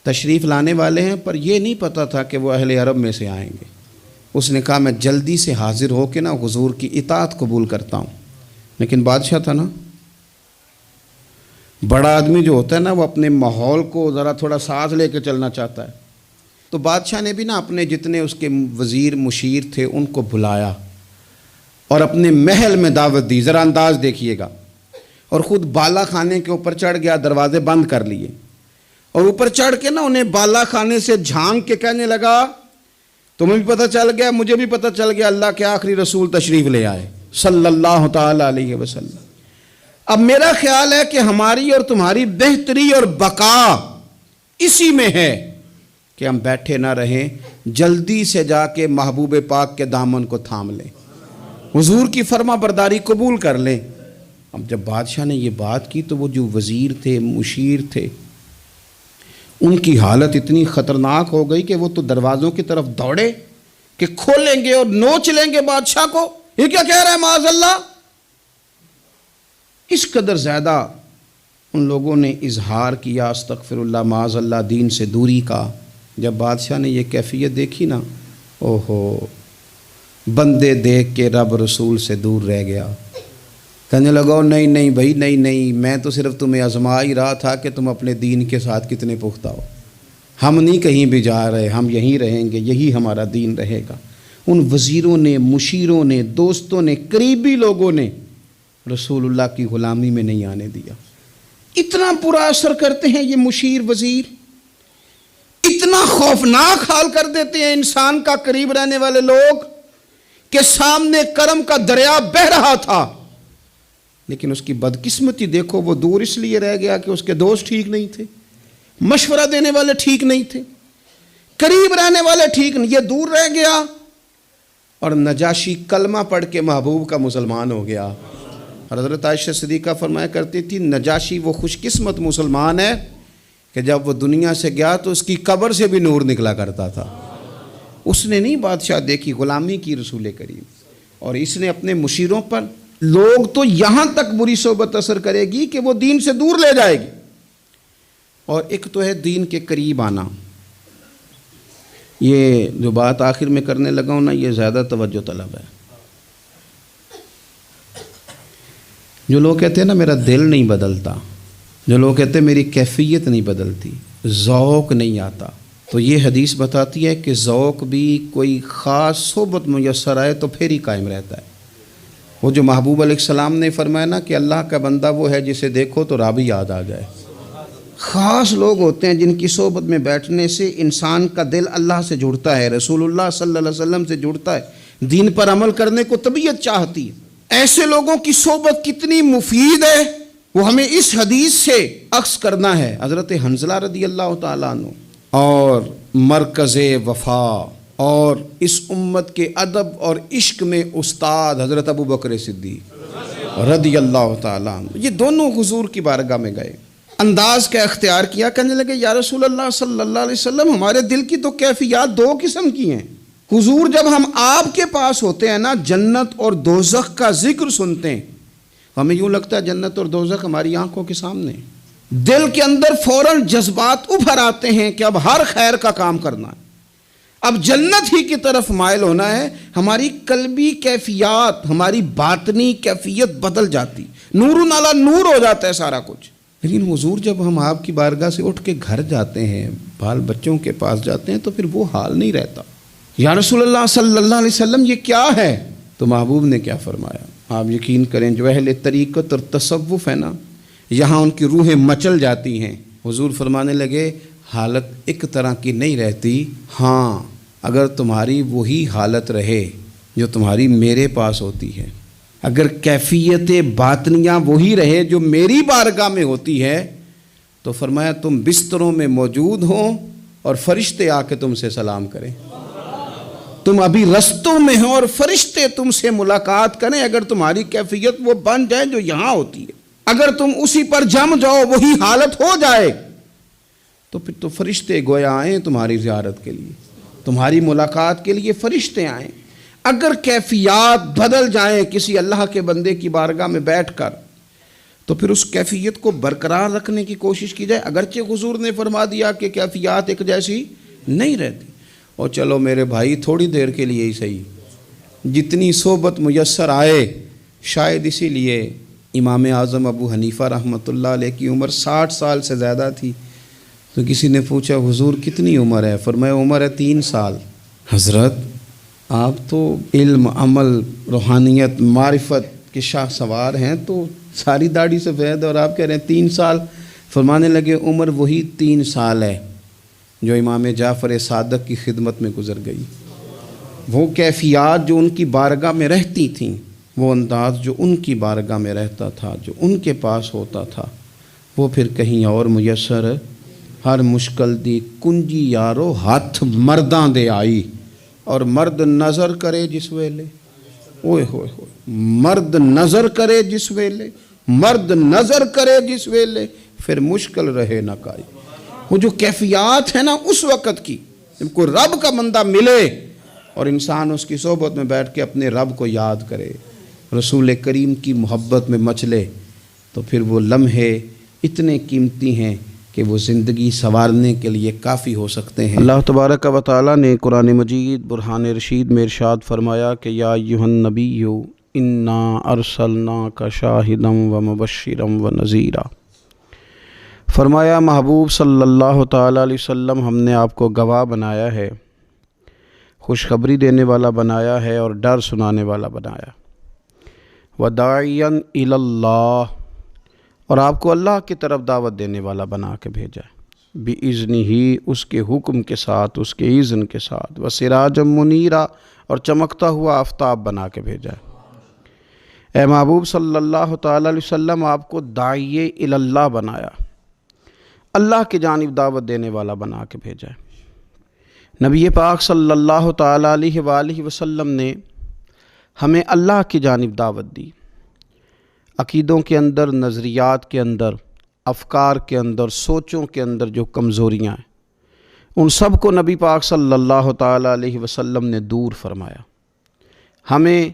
تشریف لانے والے ہیں، پر یہ نہیں پتہ تھا کہ وہ اہل عرب میں سے آئیں گے. اس نے کہا میں جلدی سے حاضر ہو کے نا حضور کی اطاعت قبول کرتا ہوں. لیکن بادشاہ تھا نا، بڑا آدمی جو ہوتا ہے نا وہ اپنے ماحول کو ذرا تھوڑا ساتھ لے کے چلنا چاہتا ہے. تو بادشاہ نے بھی نا اپنے جتنے اس کے وزیر مشیر تھے ان کو بلایا اور اپنے محل میں دعوت دی. ذرا انداز دیکھیے گا. اور خود بالا خانے کے اوپر چڑھ گیا، دروازے بند کر لیے، اور اوپر چڑھ کے نا انہیں بالا خانے سے جھانک کے کہنے لگا تمہیں بھی پتہ چل گیا، مجھے بھی پتہ چل گیا اللہ کے آخری رسول تشریف لے آئے صلی اللہ تعالی علیہ وسلم. اب میرا خیال ہے کہ ہماری اور تمہاری بہتری اور بقا اسی میں ہے کہ ہم بیٹھے نہ رہیں، جلدی سے جا کے محبوب پاک کے دامن کو تھام لیں، حضور کی فرما برداری قبول کر لیں. اب جب بادشاہ نے یہ بات کی تو وہ جو وزیر تھے، مشیر تھے، ان کی حالت اتنی خطرناک ہو گئی کہ وہ تو دروازوں کی طرف دوڑے کہ کھولیں گے اور نوچ لیں گے بادشاہ کو. یہ کیا کہہ رہا ہے معاذ اللہ. اس قدر زیادہ ان لوگوں نے اظہار کیا استغفر اللہ معاذ اللہ دین سے دوری کا. جب بادشاہ نے یہ کیفیت دیکھی نا، اوہو، بندے دیکھ کے رب رسول سے دور رہ گیا. کہنے لگا نہیں نہیں بھائی، نہیں، میں تو صرف تمہیں آزما ہی رہا تھا کہ تم اپنے دین کے ساتھ کتنے پختہ ہو. ہم نہیں کہیں بھی جا رہے، ہم یہیں رہیں گے، یہی ہمارا دین رہے گا. ان وزیروں نے، مشیروں نے، دوستوں نے، قریبی لوگوں نے رسول اللہ کی غلامی میں نہیں آنے دیا. اتنا برا اثر کرتے ہیں یہ مشیر وزیر، اتنا خوفناک حال کر دیتے ہیں انسان کا قریب رہنے والے لوگ کہ سامنے کرم کا دریا بہہ رہا تھا، لیکن اس کی بدقسمتی دیکھو، وہ دور اس لیے رہ گیا کہ اس کے دوست ٹھیک نہیں تھے، مشورہ دینے والے ٹھیک نہیں تھے، قریب رہنے والے ٹھیک نہیں، یہ دور رہ گیا. اور نجاشی کلمہ پڑھ کے محبوب کا مسلمان ہو گیا. اور حضرت عائشہ صدیقہ فرمایا کرتی تھی نجاشی وہ خوش قسمت مسلمان ہے کہ جب وہ دنیا سے گیا تو اس کی قبر سے بھی نور نکلا کرتا تھا. اس نے نہیں بادشاہ دیکھی، غلامی کی رسول کریم. اور اس نے اپنے مشیروں پر لوگ تو یہاں تک بری صحبت اثر کرے گی کہ وہ دین سے دور لے جائے گی. اور ایک تو ہے دین کے قریب آنا. یہ جو بات آخر میں کرنے لگا ہوں نا، یہ زیادہ توجہ طلب ہے. جو لوگ کہتے ہیں نا میرا دل نہیں بدلتا، جو لوگ کہتے ہیں میری کیفیت نہیں بدلتی، ذوق نہیں آتا، تو یہ حدیث بتاتی ہے کہ ذوق بھی کوئی خاص صحبت میسر آئے تو پھر ہی قائم رہتا ہے. وہ جو محبوب علیہ السلام نے فرمایا نا کہ اللہ کا بندہ وہ ہے جسے دیکھو تو رب یاد آ جائے. خاص لوگ ہوتے ہیں جن کی صحبت میں بیٹھنے سے انسان کا دل اللہ سے جڑتا ہے، رسول اللہ صلی اللہ علیہ وسلم سے جڑتا ہے، دین پر عمل کرنے کو طبیعت چاہتی ہے. ایسے لوگوں کی صحبت کتنی مفید ہے وہ ہمیں اس حدیث سے عکس کرنا ہے. حضرت حنظلہ رضی اللہ تعالیٰ عنہ اور مرکز وفا اور اس امت کے ادب اور عشق میں استاد حضرت ابو بکر صدیق رضی اللہ تعالیٰ عنہ، یہ دونوں حضور کی بارگاہ میں گئے. انداز کا اختیار کیا، کہنے لگے یا رسول اللہ صلی اللہ علیہ وسلم ہمارے دل کی تو کیفیات دو قسم کی ہیں. حضور جب ہم آپ کے پاس ہوتے ہیں نا، جنت اور دوزخ کا ذکر سنتے ہیں، ہمیں یوں لگتا ہے جنت اور دوزخ ہماری آنکھوں کے سامنے. دل کے اندر فوراً جذبات ابھر آتے ہیں کہ اب ہر خیر کا کام کرنا ہے، اب جنت ہی کی طرف مائل ہونا ہے. ہماری قلبی کیفیات، ہماری باطنی کیفیت بدل جاتی، نور نالا نور ہو جاتا ہے سارا کچھ. لیکن حضور جب ہم آپ کی بارگاہ سے اٹھ کے گھر جاتے ہیں، بال بچوں کے پاس جاتے ہیں، تو پھر وہ حال نہیں رہتا. یا رسول اللہ صلی اللہ علیہ وسلم یہ کیا ہے؟ تو محبوب نے کیا فرمایا؟ آپ یقین کریں جو اہل طریقت اور تصوف ہے نا، یہاں ان کی روحیں مچل جاتی ہیں. حضور فرمانے لگے حالت ایک طرح کی نہیں رہتی، ہاں اگر تمہاری وہی حالت رہے جو تمہاری میرے پاس ہوتی ہے، اگر کیفیت باطنیہ وہی رہے جو میری بارگاہ میں ہوتی ہے، تو فرمایا تم بستروں میں موجود ہو اور فرشتے آ کے تم سے سلام کریں، تم ابھی رستوں میں ہو اور فرشتے تم سے ملاقات کریں، اگر تمہاری کیفیت وہ بن جائے جو یہاں ہوتی ہے، اگر تم اسی پر جم جاؤ، وہی حالت ہو جائے، تو پھر تو فرشتے گویا آئیں تمہاری زیارت کے لیے، تمہاری ملاقات کے لیے فرشتے آئیں۔ اگر کیفیات بدل جائیں کسی اللہ کے بندے کی بارگاہ میں بیٹھ کر، تو پھر اس کیفیت کو برقرار رکھنے کی کوشش کی جائے، اگرچہ حضور نے فرما دیا کہ کیفیات ایک جیسی نہیں رہتی۔ اور چلو میرے بھائی تھوڑی دیر کے لیے ہی صحیح، جتنی صحبت میسر آئے، شاید اسی لیے امام اعظم ابو حنیفہ رحمۃ اللہ علیہ کی عمر 60 سال سے زیادہ تھی، تو کسی نے پوچھا حضور کتنی عمر ہے؟ فرمایا عمر ہے 3 سال۔ حضرت آپ تو علم، عمل، روحانیت، معرفت کے شاہ سوار ہیں، تو ساری داڑھی سفید اور آپ کہہ رہے ہیں 3 سال۔ فرمانے لگے عمر وہی 3 سال ہے جو امام جعفر صادق کی خدمت میں گزر گئی۔ وہ کیفیات جو ان کی بارگاہ میں رہتی تھیں، وہ انداز جو ان کی بارگاہ میں رہتا تھا، جو ان کے پاس ہوتا تھا، وہ پھر کہیں اور میسر ہر مشکل دی کنجی یارو ہاتھ مرداں دے آئی، اور مرد نظر کرے جس ویلے، اوئے ہوئے ہوئے، مرد نظر کرے جس ویلے، مرد نظر کرے جس ویلے، پھر مشکل رہے نہ کائی۔ وہ جو کیفیات ہے نا اس وقت کی، جب کوئی رب کا بندہ ملے اور انسان اس کی صحبت میں بیٹھ کے اپنے رب کو یاد کرے، رسول کریم کی محبت میں مچلے، تو پھر وہ لمحے اتنے قیمتی ہیں کہ وہ زندگی سنوارنے کے لیے کافی ہو سکتے ہیں۔ اللہ تبارک و تعالیٰ نے قرآن مجید برہان رشید میں ارشاد فرمایا کہ یا ایھا النبی انا ارسلناک شاہدا ومبشرا ونذیرا، فرمایا محبوب صلی اللہ تعالیٰ علیہ وسلم ہم نے آپ کو گواہ بنایا ہے، خوشخبری دینے والا بنایا ہے اور ڈر سنانے والا بنایا، وداعیا الی اللہ، اور آپ کو اللہ کی طرف دعوت دینے والا بنا کے بھیجا ہے، بِإِذْنِهِ اس کے حکم کے ساتھ، اس کے اذن کے ساتھ، وَسِرَاجًا مُنِيرًا اور چمکتا ہوا آفتاب بنا کے بھیجا ہے۔ اے محبوب صلی اللہ تعالیٰ علیہ وسلم آپ کو داعی الی اللہ بنایا، اللہ کی جانب دعوت دینے والا بنا کے بھیجا ہے۔ نبی پاک صلی اللہ تعالیٰ علیہ وآلہ وسلم نے ہمیں اللہ کی جانب دعوت دی، عقیدوں کے اندر، نظریات کے اندر، افکار کے اندر، سوچوں کے اندر جو کمزوریاں ہیں ان سب کو نبی پاک صلی اللہ تعالیٰ علیہ وسلم نے دور فرمایا۔ ہمیں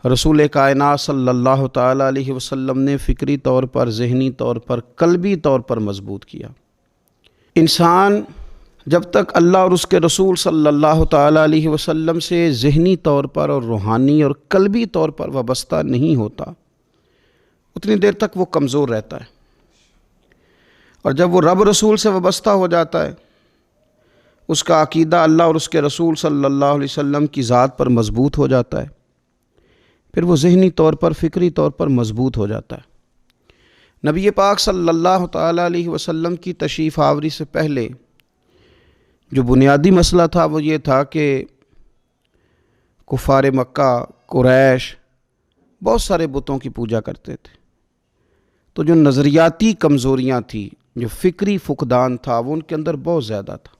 رسول کائنات صلی اللہ تعالیٰ علیہ وسلم نے فکری طور پر، ذہنی طور پر، قلبی طور پر مضبوط کیا۔ انسان جب تک اللہ اور اس کے رسول صلی اللہ تعالیٰ علیہ وسلم سے ذہنی طور پر اور روحانی اور قلبی طور پر وابستہ نہیں ہوتا، اتنی دیر تک وہ کمزور رہتا ہے، اور جب وہ رب رسول سے وابستہ ہو جاتا ہے، اس کا عقیدہ اللہ اور اس کے رسول صلی اللہ علیہ وسلم کی ذات پر مضبوط ہو جاتا ہے، پھر وہ ذہنی طور پر، فکری طور پر مضبوط ہو جاتا ہے۔ نبی پاک صلی اللہ تعالیٰ علیہ وسلم کی تشریف آوری سے پہلے جو بنیادی مسئلہ تھا وہ یہ تھا کہ کفار مکہ، قریش بہت سارے بتوں کی پوجا کرتے تھے، تو جو نظریاتی کمزوریاں تھیں، جو فکری فقدان تھا، وہ ان کے اندر بہت زیادہ تھا۔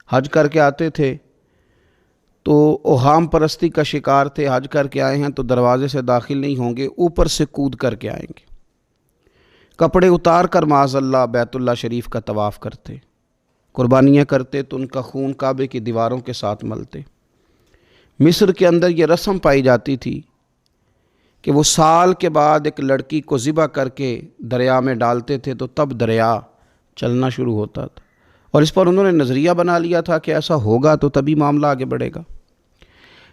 حج کر کے آتے تھے تو اوہام پرستی کا شکار تھے، حج کر کے آئے ہیں تو دروازے سے داخل نہیں ہوں گے، اوپر سے کود کر کے آئیں گے، کپڑے اتار کر معاذ اللہ بیت اللہ شریف کا طواف کرتے، قربانیاں کرتے تو ان کا خون کعبے کی دیواروں کے ساتھ ملتے۔ مصر کے اندر یہ رسم پائی جاتی تھی کہ وہ سال کے بعد ایک لڑکی کو ذبح کر کے دریا میں ڈالتے تھے تو تب دریا چلنا شروع ہوتا تھا، اور اس پر انہوں نے نظریہ بنا لیا تھا کہ ایسا ہوگا تو تبھی معاملہ آگے بڑھے گا۔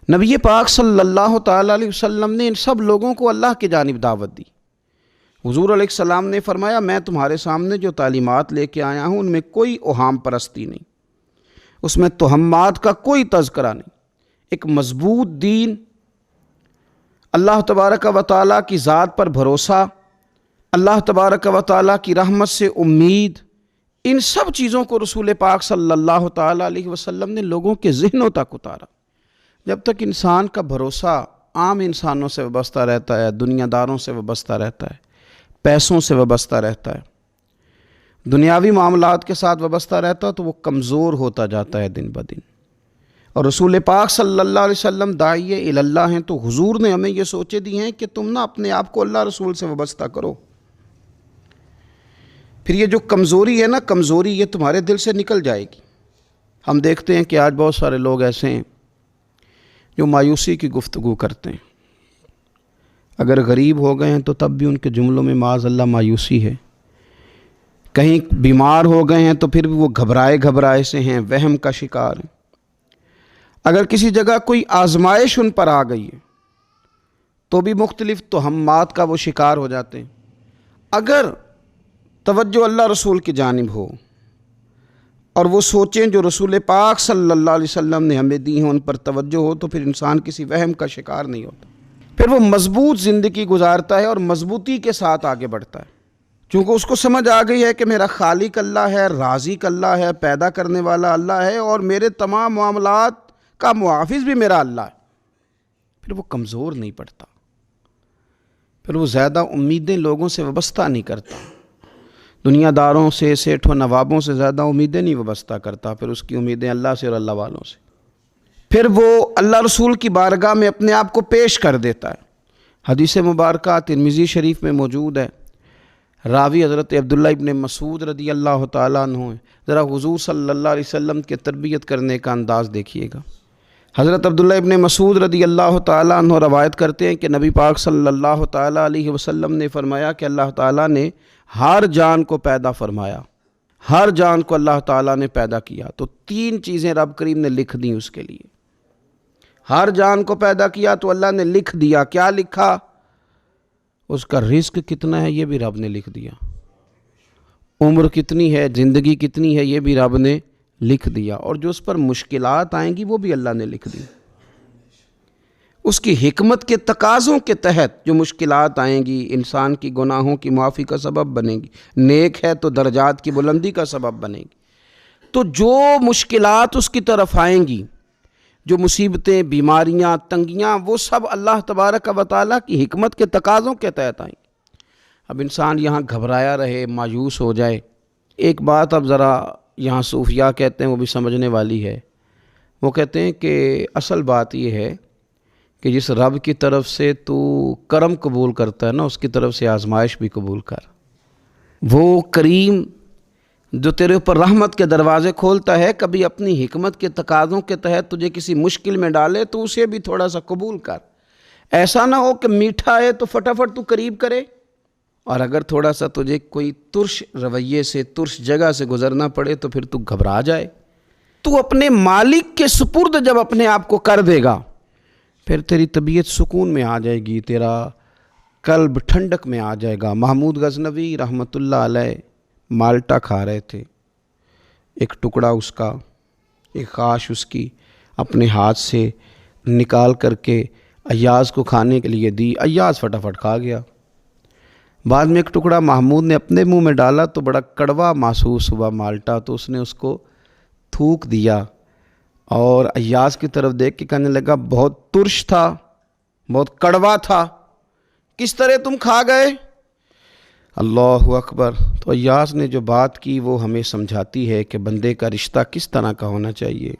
نبی پاک صلی اللہ تعالیٰ علیہ وسلم نے ان سب لوگوں کو اللہ کی جانب دعوت دی۔ حضور علیہ السلام نے فرمایا میں تمہارے سامنے جو تعلیمات لے کے آیا ہوں ان میں کوئی اوہام پرستی نہیں، اس میں توہمات کا کوئی تذکرہ نہیں، ایک مضبوط دین، اللہ تبارک و تعالیٰ کی ذات پر بھروسہ، اللہ تبارک و تعالیٰ کی رحمت سے امید، ان سب چیزوں کو رسول پاک صلی اللہ تعالیٰ علیہ وسلم نے لوگوں کے ذہنوں تک اتارا۔ جب تک انسان کا بھروسہ عام انسانوں سے وابستہ رہتا ہے، دنیا داروں سے وابستہ رہتا ہے، پیسوں سے وابستہ رہتا ہے، دنیاوی معاملات کے ساتھ وابستہ رہتا تو وہ کمزور ہوتا جاتا ہے دن بدن۔ اور رسول پاک صلی اللہ علیہ وسلم داعیہ الی اللہ ہیں، تو حضور نے ہمیں یہ سوچے دی ہیں کہ تم نہ اپنے آپ کو اللہ رسول سے وابستہ کرو۔ پھر یہ جو کمزوری ہے نا، کمزوری یہ تمہارے دل سے نکل جائے گی۔ ہم دیکھتے ہیں کہ آج بہت سارے لوگ ایسے ہیں جو مایوسی کی گفتگو کرتے ہیں۔ اگر غریب ہو گئے ہیں تو تب بھی ان کے جملوں میں معاذ اللہ مایوسی ہے۔ کہیں بیمار ہو گئے ہیں تو پھر بھی وہ گھبرائے سے ہیں، وہم کا شکار ہیں۔ اگر کسی جگہ کوئی آزمائش ان پر آ گئی ہے تو بھی مختلف توہمات کا وہ شکار ہو جاتے ہیں۔ اگر توجہ اللہ رسول کی جانب ہو اور وہ سوچیں جو رسول پاک صلی اللہ علیہ وسلم نے ہمیں دی ہیں، ان پر توجہ ہو، تو پھر انسان کسی وہم کا شکار نہیں ہوتا، پھر وہ مضبوط زندگی گزارتا ہے اور مضبوطی کے ساتھ آگے بڑھتا ہے، چونکہ اس کو سمجھ آ گئی ہے کہ میرا خالق اللہ ہے، رازق اللہ ہے، پیدا کرنے والا اللہ ہے، اور میرے تمام معاملات کا محافظ بھی میرا اللہ ہے۔ پھر وہ کمزور نہیں پڑتا، پھر وہ زیادہ امیدیں لوگوں سے وابستہ نہیں کرتا، دنیا داروں سے، سیٹھوں نوابوں سے زیادہ امیدیں نہیں وابستہ کرتا، پھر اس کی امیدیں اللہ سے اور اللہ والوں سے۔ پھر وہ اللہ رسول کی بارگاہ میں اپنے آپ کو پیش کر دیتا ہے۔ حدیث مبارکہ ترمذی شریف میں موجود ہے، راوی حضرت عبداللہ ابن مسعود رضی اللہ تعالیٰ عنہ ہیں۔ ذرا حضور صلی اللہ علیہ وسلم کے تربیت کرنے کا انداز دیکھیے گا۔ حضرت عبداللہ ابن مسعود رضی اللہ تعالیٰ عنہ روایت کرتے ہیں کہ نبی پاک صلی اللہ تعالیٰ علیہ وسلم نے فرمایا کہ اللہ تعالیٰ نے ہر جان کو پیدا فرمایا، ہر جان کو اللہ تعالیٰ نے پیدا کیا، تو 3 چیزیں رب کریم نے لکھ دیں اس کے لیے۔ ہر جان کو پیدا کیا تو اللہ نے لکھ دیا، کیا لکھا؟ اس کا رزق کتنا ہے یہ بھی رب نے لکھ دیا، عمر کتنی ہے، زندگی کتنی ہے یہ بھی رب نے لکھ دیا، اور جو اس پر مشکلات آئیں گی وہ بھی اللہ نے لکھ دی۔ اس کی حکمت کے تقاضوں کے تحت جو مشکلات آئیں گی انسان کی گناہوں کی معافی کا سبب بنے گی، نیک ہے تو درجات کی بلندی کا سبب بنے گی۔ تو جو مشکلات اس کی طرف آئیں گی، جو مصیبتیں، بیماریاں، تنگیاں، وہ سب اللہ تبارک و تعالیٰ کی حکمت کے تقاضوں کے تحت آئیں گی۔ اب انسان یہاں گھبرایا رہے، مایوس ہو جائے۔ ایک بات اب ذرا یہاں صوفیاء کہتے ہیں، وہ بھی سمجھنے والی ہے۔ وہ کہتے ہیں کہ اصل بات یہ ہے کہ جس رب کی طرف سے تو کرم قبول کرتا ہے نا، اس کی طرف سے آزمائش بھی قبول کر۔ وہ کریم جو تیرے اوپر رحمت کے دروازے کھولتا ہے، کبھی اپنی حکمت کے تقاضوں کے تحت تجھے کسی مشکل میں ڈالے تو اسے بھی تھوڑا سا قبول کر۔ ایسا نہ ہو کہ میٹھا ہے تو فٹافٹ تو قریب کرے، اور اگر تھوڑا سا تجھے کوئی ترش رویے سے، ترش جگہ سے گزرنا پڑے تو پھر تو گھبرا جائے۔ تو اپنے مالک کے سپرد جب اپنے آپ کو کر دے گا، پھر تیری طبیعت سکون میں آ جائے گی، تیرا قلب ٹھنڈک میں آ جائے گا۔ محمود غزنوی رحمۃ اللہ علیہ مالٹا کھا رہے تھے، ایک ٹکڑا اس کا، ایک خاش اس کی اپنے ہاتھ سے نکال کر کے ایاز کو کھانے کے لیے دی، ایاز فٹافٹ کھا گیا۔ بعد میں ایک ٹکڑا محمود نے اپنے منہ میں ڈالا تو بڑا کڑوا محسوس ہوا مالٹا، تو اس نے اس کو تھوک دیا اور ایاز کی طرف دیکھ کے کہنے لگا بہت ترش تھا، بہت کڑوا تھا، کس طرح تم کھا گئے؟ اللہ اکبر۔ تو ایاز نے جو بات کی وہ ہمیں سمجھاتی ہے کہ بندے کا رشتہ کس طرح کا ہونا چاہیے۔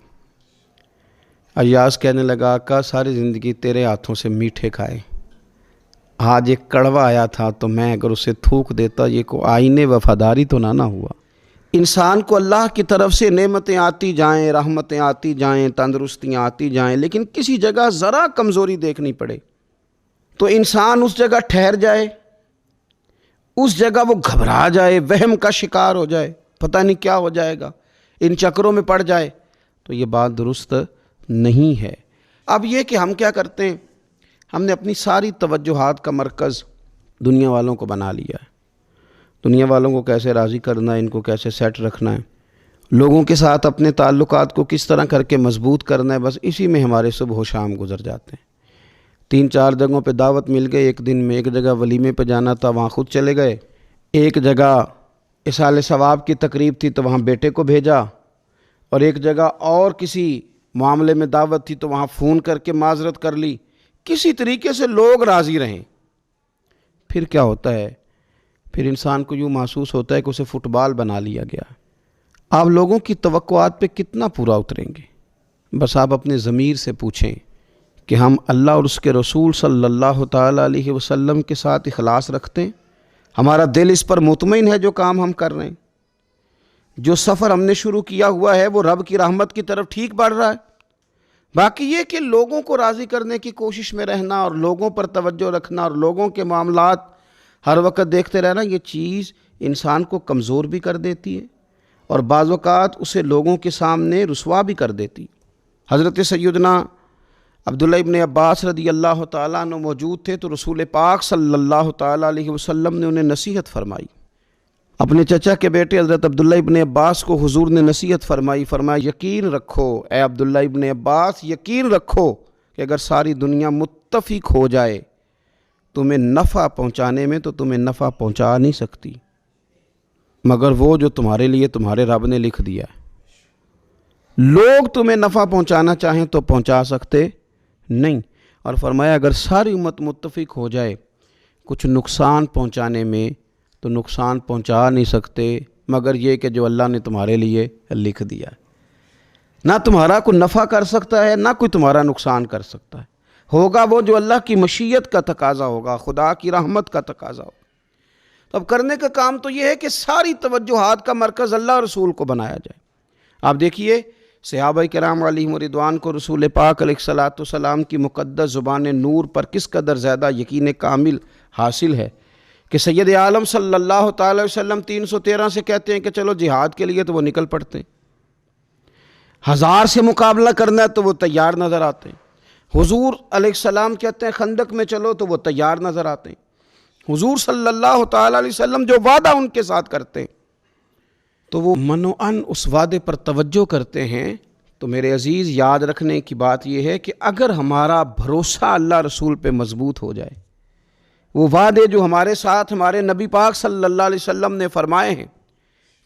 ایاز کہنے لگا آقا ساری زندگی تیرے ہاتھوں سے میٹھے کھائے، آج ایک کڑوا آیا تھا تو میں اگر اسے تھوک دیتا، یہ کو آئین وفاداری تو نہ ہوا۔ انسان کو اللہ کی طرف سے نعمتیں آتی جائیں، رحمتیں آتی جائیں، تندرستیاں آتی جائیں، لیکن کسی جگہ ذرا کمزوری دیکھنی پڑے تو انسان اس جگہ ٹھہر جائے، اس جگہ وہ گھبرا جائے، وہم کا شکار ہو جائے، پتہ نہیں کیا ہو جائے گا، ان چکروں میں پڑ جائے، تو یہ بات درست نہیں ہے۔ اب یہ کہ ہم کیا کرتے ہیں، ہم نے اپنی ساری توجہات کا مرکز دنیا والوں کو بنا لیا ہے، دنیا والوں کو کیسے راضی کرنا ہے، ان کو کیسے سیٹ رکھنا ہے، لوگوں کے ساتھ اپنے تعلقات کو کس طرح کر کے مضبوط کرنا ہے، بس اسی میں ہمارے صبح و شام گزر جاتے ہیں۔ 3-4 جگہوں پہ دعوت مل گئی ایک دن میں، ایک جگہ ولیمے پہ جانا تھا وہاں خود چلے گئے، ایک جگہ اصال ثواب کی تقریب تھی تو وہاں بیٹے کو بھیجا، اور ایک جگہ اور کسی معاملے میں دعوت تھی تو وہاں فون کر کے معذرت کر لی، کسی طریقے سے لوگ راضی رہیں۔ پھر کیا ہوتا ہے، پھر انسان کو یوں محسوس ہوتا ہے کہ اسے فٹ بال بنا لیا گیا۔ آپ لوگوں کی توقعات پہ کتنا پورا اتریں گے؟ بس آپ اپنے ضمیر سے پوچھیں کہ ہم اللہ اور اس کے رسول صلی اللہ تعالیٰ علیہ وسلم کے ساتھ اخلاص رکھتے ہیں؟ ہمارا دل اس پر مطمئن ہے جو کام ہم کر رہے ہیں؟ جو سفر ہم نے شروع کیا ہوا ہے وہ رب کی رحمت کی طرف ٹھیک بڑھ رہا ہے؟ باقی یہ کہ لوگوں کو راضی کرنے کی کوشش میں رہنا اور لوگوں پر توجہ رکھنا اور لوگوں کے معاملات ہر وقت دیکھتے رہنا، یہ چیز انسان کو کمزور بھی کر دیتی ہے اور بعض اوقات اسے لوگوں کے سامنے رسوا بھی کر دیتی۔ حضرت سیدنا عبداللہ ابن عباس رضی اللہ تعالیٰ عنہ موجود تھے تو رسول پاک صلی اللہ تعالیٰ علیہ وسلم نے انہیں نصیحت فرمائی۔ اپنے چچا کے بیٹے حضرت عبداللہ ابن عباس کو حضور نے نصیحت فرمائی، فرمایا یقین رکھو اے عبداللہ ابن عباس، یقین رکھو کہ اگر ساری دنیا متفق ہو جائے تمہیں نفع پہنچانے میں تو تمہیں نفع پہنچا نہیں سکتی مگر وہ جو تمہارے لیے تمہارے رب نے لکھ دیا ہے۔ لوگ تمہیں نفع پہنچانا چاہیں تو پہنچا سکتے نہیں، اور فرمایا اگر ساری امت متفق ہو جائے کچھ نقصان پہنچانے میں تو نقصان پہنچا نہیں سکتے مگر یہ کہ جو اللہ نے تمہارے لیے لکھ دیا ہے۔ نہ تمہارا کوئی نفع کر سکتا ہے نہ کوئی تمہارا نقصان کر سکتا ہے، ہوگا وہ جو اللہ کی مشیت کا تقاضا ہوگا، خدا کی رحمت کا تقاضا ہوگا۔ تو اب کرنے کا کام تو یہ ہے کہ ساری توجہات کا مرکز اللہ اور رسول کو بنایا جائے۔ آپ دیکھیے صحابہ کرام علیہم رضوان کو رسول پاک علیہ الصلاۃ والسلام کی مقدس زبان نور پر کس قدر زیادہ یقین کامل حاصل ہے کہ سید عالم صلی اللہ تعالی وسلم 313 سے کہتے ہیں کہ چلو جہاد کے لیے تو وہ نکل پڑتے ہیں، 1000 سے مقابلہ کرنا ہے تو وہ تیار نظر آتے ہیں۔ حضور علیہ السلام کہتے ہیں خندق میں چلو تو وہ تیار نظر آتے ہیں۔ حضور صلی اللہ تعالی علیہ وسلم جو وعدہ ان کے ساتھ کرتے ہیں تو وہ منوعاً اس وعدے پر توجہ کرتے ہیں۔ تو میرے عزیز یاد رکھنے کی بات یہ ہے کہ اگر ہمارا بھروسہ اللہ رسول پہ مضبوط ہو جائے، وہ وعدے جو ہمارے ساتھ ہمارے نبی پاک صلی اللہ علیہ وسلم نے فرمائے ہیں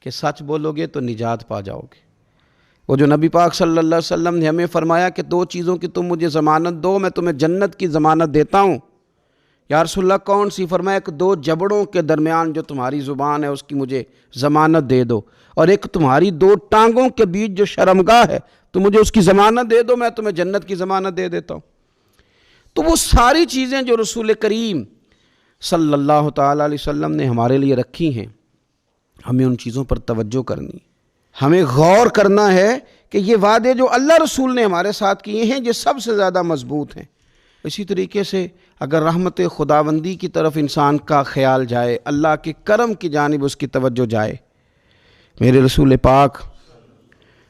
کہ سچ بولو گے تو نجات پا جاؤ گے، وہ جو نبی پاک صلی اللہ علیہ وسلم نے ہمیں فرمایا کہ 2 چیزوں کی تم مجھے ضمانت دو، میں تمہیں جنت کی ضمانت دیتا ہوں۔ یا رسول اللہ کون سی؟ فرمایا کہ 2 جبڑوں کے درمیان جو تمہاری زبان ہے اس کی مجھے ضمانت دے دو، اور ایک تمہاری 2 ٹانگوں کے بیچ جو شرمگاہ ہے تو مجھے اس کی ضمانت دے دو، میں تمہیں جنت کی ضمانت دے دیتا ہوں۔ تو وہ ساری چیزیں جو رسول کریم صلی اللہ تعالیٰ علیہ وسلم نے ہمارے لیے رکھی ہیں، ہمیں ان چیزوں پر توجہ کرنی، ہمیں غور کرنا ہے کہ یہ وعدے جو اللہ رسول نے ہمارے ساتھ کیے ہیں یہ سب سے زیادہ مضبوط ہیں۔ اسی طریقے سے اگر رحمت خداوندی کی طرف انسان کا خیال جائے، اللہ کے کرم کی جانب اس کی توجہ جائے، میرے رسول پاک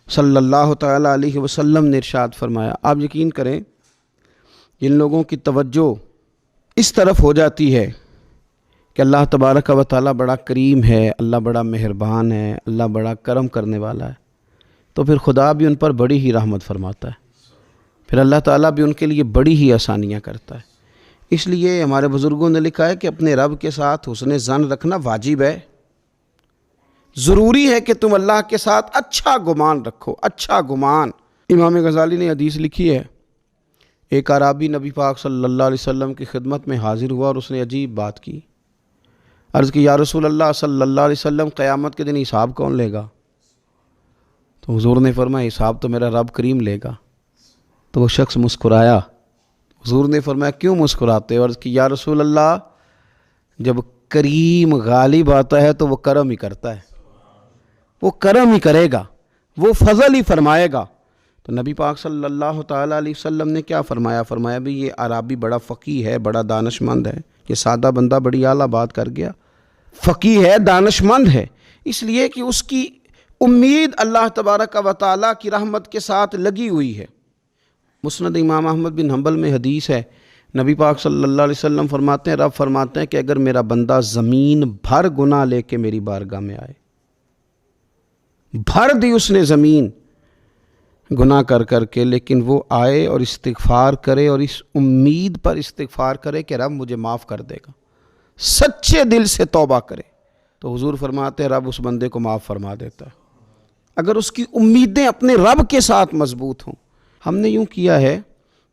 صلی اللہ تعالیٰ علیہ وسلم نے ارشاد فرمایا، آپ یقین کریں جن لوگوں کی توجہ اس طرف ہو جاتی ہے کہ اللہ تبارک و تعالیٰ بڑا کریم ہے، اللہ بڑا مہربان ہے، اللہ بڑا کرم کرنے والا ہے، تو پھر خدا بھی ان پر بڑی ہی رحمت فرماتا ہے، پھر اللہ تعالیٰ بھی ان کے لیے بڑی ہی آسانیاں کرتا ہے۔ اس لیے ہمارے بزرگوں نے لکھا ہے کہ اپنے رب کے ساتھ حسن ظن رکھنا واجب ہے، ضروری ہے کہ تم اللہ کے ساتھ اچھا گمان رکھو، اچھا گمان۔ امام غزالی نے حدیث لکھی ہے، ایک اعرابی نبی پاک صلی اللہ علیہ وسلم کی خدمت میں حاضر ہوا اور اس نے عجیب بات کی، عرض کی یا رسول اللہ صلی اللہ علیہ وسلم قیامت کے دن حساب کون لے گا؟ تو حضور نے فرمایا حساب تو میرا رب کریم لے گا۔ تو وہ شخص مسکرایا، حضور نے فرمایا کیوں مسکراتے ہو؟ عرض کی یا رسول اللہ جب کریم غالب آتا ہے تو وہ کرم ہی کرتا ہے، وہ کرم ہی کرے گا، وہ فضل ہی فرمائے گا۔ تو نبی پاک صلی اللہ تعالیٰ علیہ وسلم نے کیا فرمایا؟ فرمایا بھی یہ عرابی بڑا فقیہ ہے، بڑا دانش مند ہے، یہ سادہ بندہ بڑی اعلیٰ بات کر گیا، فقیہ ہے، دانش مند ہے، اس لیے کہ اس کی امید اللہ تبارک و تعالیٰ کی رحمت کے ساتھ لگی ہوئی ہے۔ مسند امام احمد بن حنبل میں حدیث ہے، نبی پاک صلی اللہ علیہ وسلم فرماتے ہیں، رب فرماتے ہیں کہ اگر میرا بندہ زمین بھر گناہ لے کے میری بارگاہ میں آئے، بھر دی اس نے زمین گناہ کر کر کے، لیکن وہ آئے اور استغفار کرے اور اس امید پر استغفار کرے کہ رب مجھے معاف کر دے گا، سچے دل سے توبہ کرے، تو حضور فرماتے ہیں رب اس بندے کو معاف فرما دیتا ہے، اگر اس کی امیدیں اپنے رب کے ساتھ مضبوط ہوں۔ ہم نے یوں کیا ہے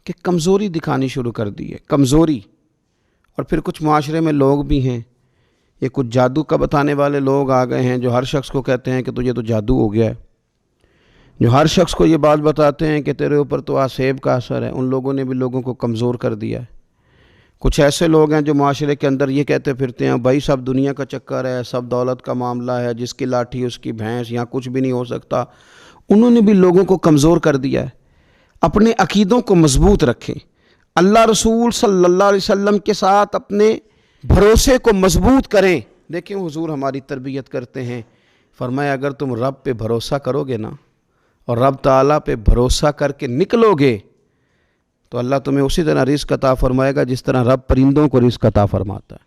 کہ کمزوری دکھانی شروع کر دی ہے، کمزوری، اور پھر کچھ معاشرے میں لوگ بھی ہیں یہ کچھ جادو کا بتانے والے لوگ آ گئے ہیں جو ہر شخص کو کہتے ہیں کہ تجھے تو جادو ہو گیا ہے، جو ہر شخص کو یہ بات بتاتے ہیں کہ تیرے اوپر تو آسیب کا اثر ہے۔ ان لوگوں نے بھی لوگوں کو کمزور کر دیا ہے۔ کچھ ایسے لوگ ہیں جو معاشرے کے اندر یہ کہتے پھرتے ہیں بھائی سب دنیا کا چکر ہے، سب دولت کا معاملہ ہے، جس کی لاٹھی اس کی بھینس، یہاں کچھ بھی نہیں ہو سکتا۔ انہوں نے بھی لوگوں کو کمزور کر دیا ہے۔ اپنے عقیدوں کو مضبوط رکھیں، اللہ رسول صلی اللہ علیہ وسلم کے ساتھ اپنے بھروسے کو مضبوط کریں۔ دیکھیں حضور ہماری تربیت کرتے ہیں، فرمایا اگر تم رب پہ بھروسہ کرو گے نا اور رب تعالیٰ پہ بھروسہ کر کے نکلو گے تو اللہ تمہیں اسی طرح رزق عطا فرمائے گا جس طرح رب پرندوں کو رزق عطا فرماتا ہے۔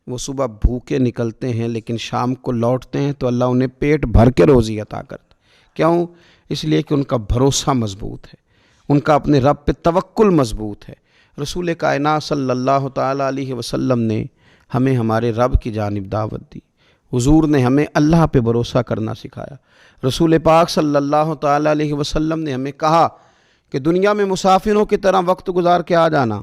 وہ صبح بھوکے نکلتے ہیں لیکن شام کو لوٹتے ہیں تو اللہ انہیں پیٹ بھر کے روزی عطا کرتا ہے۔ کیوں؟ اس لیے کہ ان کا بھروسہ مضبوط ہے، ان کا اپنے رب پہ توکل مضبوط ہے۔ رسول کائنات صلی اللہ تعالیٰ علیہ وسلم نے ہمیں ہمارے رب کی جانب دعوت دی۔ حضور نے ہمیں اللہ پہ بھروسہ کرنا سکھایا۔ رسول پاک صلی اللہ تعالیٰ علیہ وسلم نے ہمیں کہا کہ دنیا میں مسافروں کی طرح وقت گزار کے آ جانا،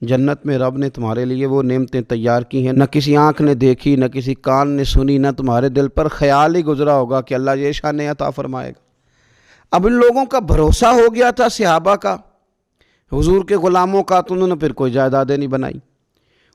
جنت میں رب نے تمہارے لیے وہ نعمتیں تیار کی ہیں، نہ کسی آنکھ نے دیکھی، نہ کسی کان نے سنی، نہ تمہارے دل پر خیال ہی گزرا ہوگا کہ اللہ یہ شان عطا فرمائے گا۔ اب ان لوگوں کا بھروسہ ہو گیا تھا صحابہ کا، حضور کے غلاموں کا، تو انہوں نے پھر کوئی جائیدادیں نہیں بنائی،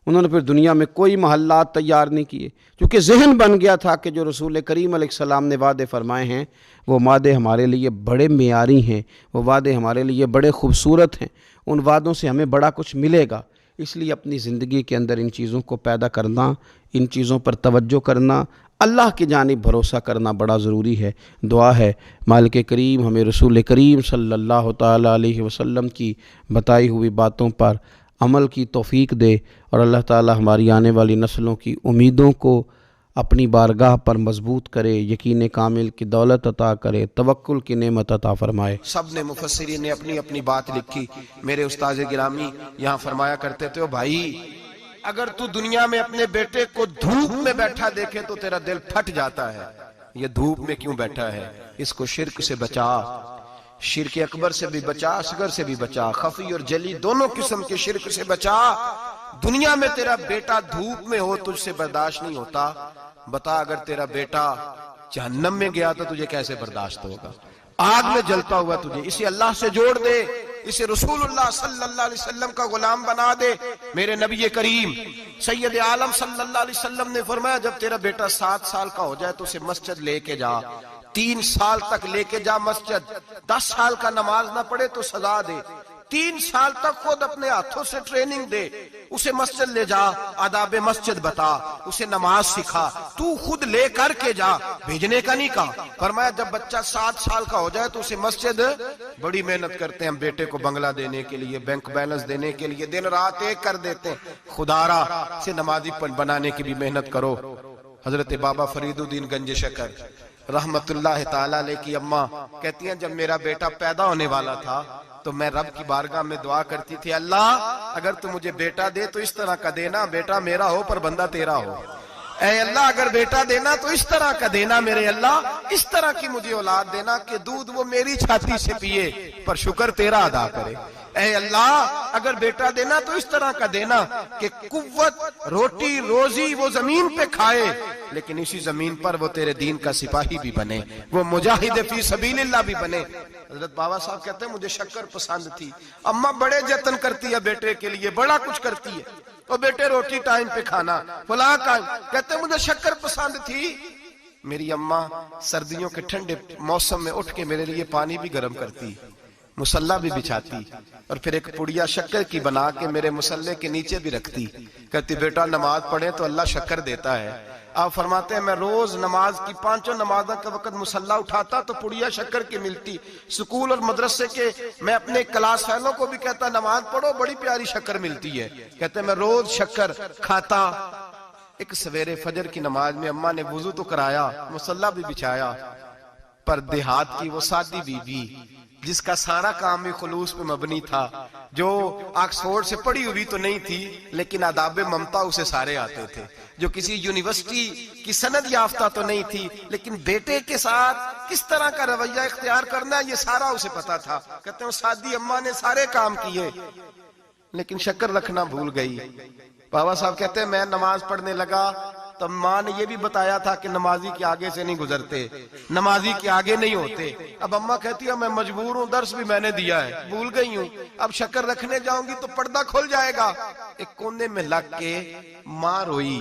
انہوں نے پھر دنیا میں کوئی محلات تیار نہیں کیے، کیونکہ ذہن بن گیا تھا کہ جو رسول کریم علیہ السلام نے وعدے فرمائے ہیں وہ وعدے ہمارے لیے بڑے معیاری ہیں، وہ وعدے ہمارے لیے بڑے خوبصورت ہیں، ان وعدوں سے ہمیں بڑا کچھ ملے گا۔ اس لیے اپنی زندگی کے اندر ان چیزوں کو پیدا کرنا، ان چیزوں پر توجہ کرنا، اللہ کی جانب بھروسہ کرنا بڑا ضروری ہے۔ دعا ہے مالک کریم ہمیں رسول کریم صلی اللہ تعالیٰ علیہ وسلم کی بتائی ہوئی باتوں پر عمل کی توفیق دے، اور اللہ تعالیٰ ہماری آنے والی نسلوں کی امیدوں کو اپنی بارگاہ پر مضبوط کرے، یقین کامل کی دولت عطا کرے، توکل کی نعمت عطا فرمائے۔ سب نے مفسرین نے اپنی اپنی بات لکھی۔ میرے استاذ گرامی یہاں فرمایا کرتے تھے بھائی اگر تو دنیا میں اپنے بیٹے کو دھوپ میں بیٹھا دیکھے تو تیرا دل پھٹ جاتا ہے، یہ دھوپ میں کیوں بیٹھا ہے، اس کو شرک سے بچا، شرک اکبر سے بھی بچا، اصغر سے بھی بچا، خفی اور جلی دونوں قسم کے شرک سے بچا۔ دنیا میں تیرا بیٹا دھوپ میں ہو تجھ سے برداشت نہیں ہوتا، بتا اگر تیرا بیٹا جہنم میں گیا تو تجھے کیسے برداشت ہوگا، آگ میں جلتا ہوا تجھے۔ اسے اللہ سے جوڑ دے، اسے رسول اللہ صلی اللہ علیہ وسلم کا غلام بنا دے۔ میرے نبی کریم سید عالم صلی اللہ علیہ وسلم نے فرمایا جب تیرا بیٹا 7 سال کا ہو جائے تو اسے مسجد لے کے جا، 3 سال تک لے کے جا مسجد، 10 سال کا نماز نہ پڑھے تو سزا دے، 3 سال تک خود اپنے ہاتھوں سے ٹریننگ دے، اسے مسجد لے جا، آداب مسجد بتا، اسے نماز سکھا، تو خود لے کر کے جا، بھیجنے کا نہیں کہا۔ فرمایا جب بچہ 7 سال کا ہو جائے تو اسے مسجد، بڑی محنت کرتے ہیں ہم بیٹے کو بنگلہ دینے کے لیے، بینک بیلنس دینے کے لیے، دن رات ایک کر دیتے ہیں، خدارا سے نمازی بنانے کی بھی محنت کرو۔ حضرت بابا فرید الدین گنج شکر رحمت اللہ تعالیٰ علیہ کی اماں کہتی ہیں جب میرا بیٹا پیدا ہونے والا تھا تو میں رب کی بارگاہ میں دعا کرتی تھی اللہ اگر تو مجھے بیٹا دے تو اس طرح کا دینا بیٹا میرا ہو پر بندہ تیرا ہو، اے اللہ اگر بیٹا دینا تو اس طرح کا دینا، میرے اللہ اس طرح کی مجھے اولاد دینا کہ دودھ وہ میری چھاتی سے پیے پر شکر تیرا ادا کرے، اے اللہ اگر بیٹا دینا تو اس طرح کا دینا کہ قوت روٹی روزی وہ زمین پہ کھائے لیکن اسی زمین پر وہ تیرے دین کا سپاہی بھی بنے، وہ مجاہد فی سبیل اللہ بھی بنے۔ حضرت بابا صاحب کہتے ہیں مجھے شکر پسند تھی، اماں بڑے جتن کرتی ہے بیٹے کے لیے، بڑا کچھ کرتی ہے، تو بیٹے روٹی ٹائم پہ کھانا فلاں ٹائم، کہتے ہیں مجھے شکر پسند تھی، میری اماں سردیوں کے ٹھنڈے موسم میں اٹھ کے میرے لیے پانی بھی گرم کرتی، مصلی بھی بچھاتی، اور پھر ایک پڑیا شکر کی بنا کے میرے مصلی کے نیچے بھی رکھتی، کہتی بیٹا نماز پڑھیں تو اللہ شکر دیتا ہے۔ آپ فرماتے ہیں میں روز نماز کی 5 نمازوں کے وقت مصلی اٹھاتا تو پڑیا شکر کی ملتی، سکول اور مدرسے کے میں اپنے کلاس فیلوں کو بھی کہتا نماز پڑھو بڑی پیاری شکر ملتی ہے، کہتے ہیں میں روز شکر کھاتا۔ ایک سویرے فجر کی نماز میں اماں نے وضو تو کرایا، مصلی بھی بچھایا، پر دیہات کی وہ سادی بی بی جس کا سارا کام بھی خلوص پہ مبنی تھا، جو آکسفورڈ سے پڑھی ہوئی تو نہیں تھی لیکن آداب ممتا اسے سارے آتے تھے، جو کسی یونیورسٹی کی سند یافتہ تو نہیں تھی لیکن بیٹے کے ساتھ کس طرح کا رویہ اختیار کرنا یہ سارا اسے پتا تھا، کہتے ہیں سادی اماں نے سارے کام کیے لیکن شکر رکھنا بھول گئی، بابا صاحب کہتے ہیں میں نماز پڑھنے لگا تو ماں نے یہ بھی بتایا تھا کہ نمازی کے آگے سے نہیں گزرتے، نمازی کے آگے نہیں ہوتے۔ اب اماں کہتی ہے میں مجبور ہوں، درس بھی میں نے دیا ہے، بھول گئی ہوں، اب شکر رکھنے جاؤں گی تو پردہ کھل جائے گا۔ ایک کونے میں لگ کے ماں روئی،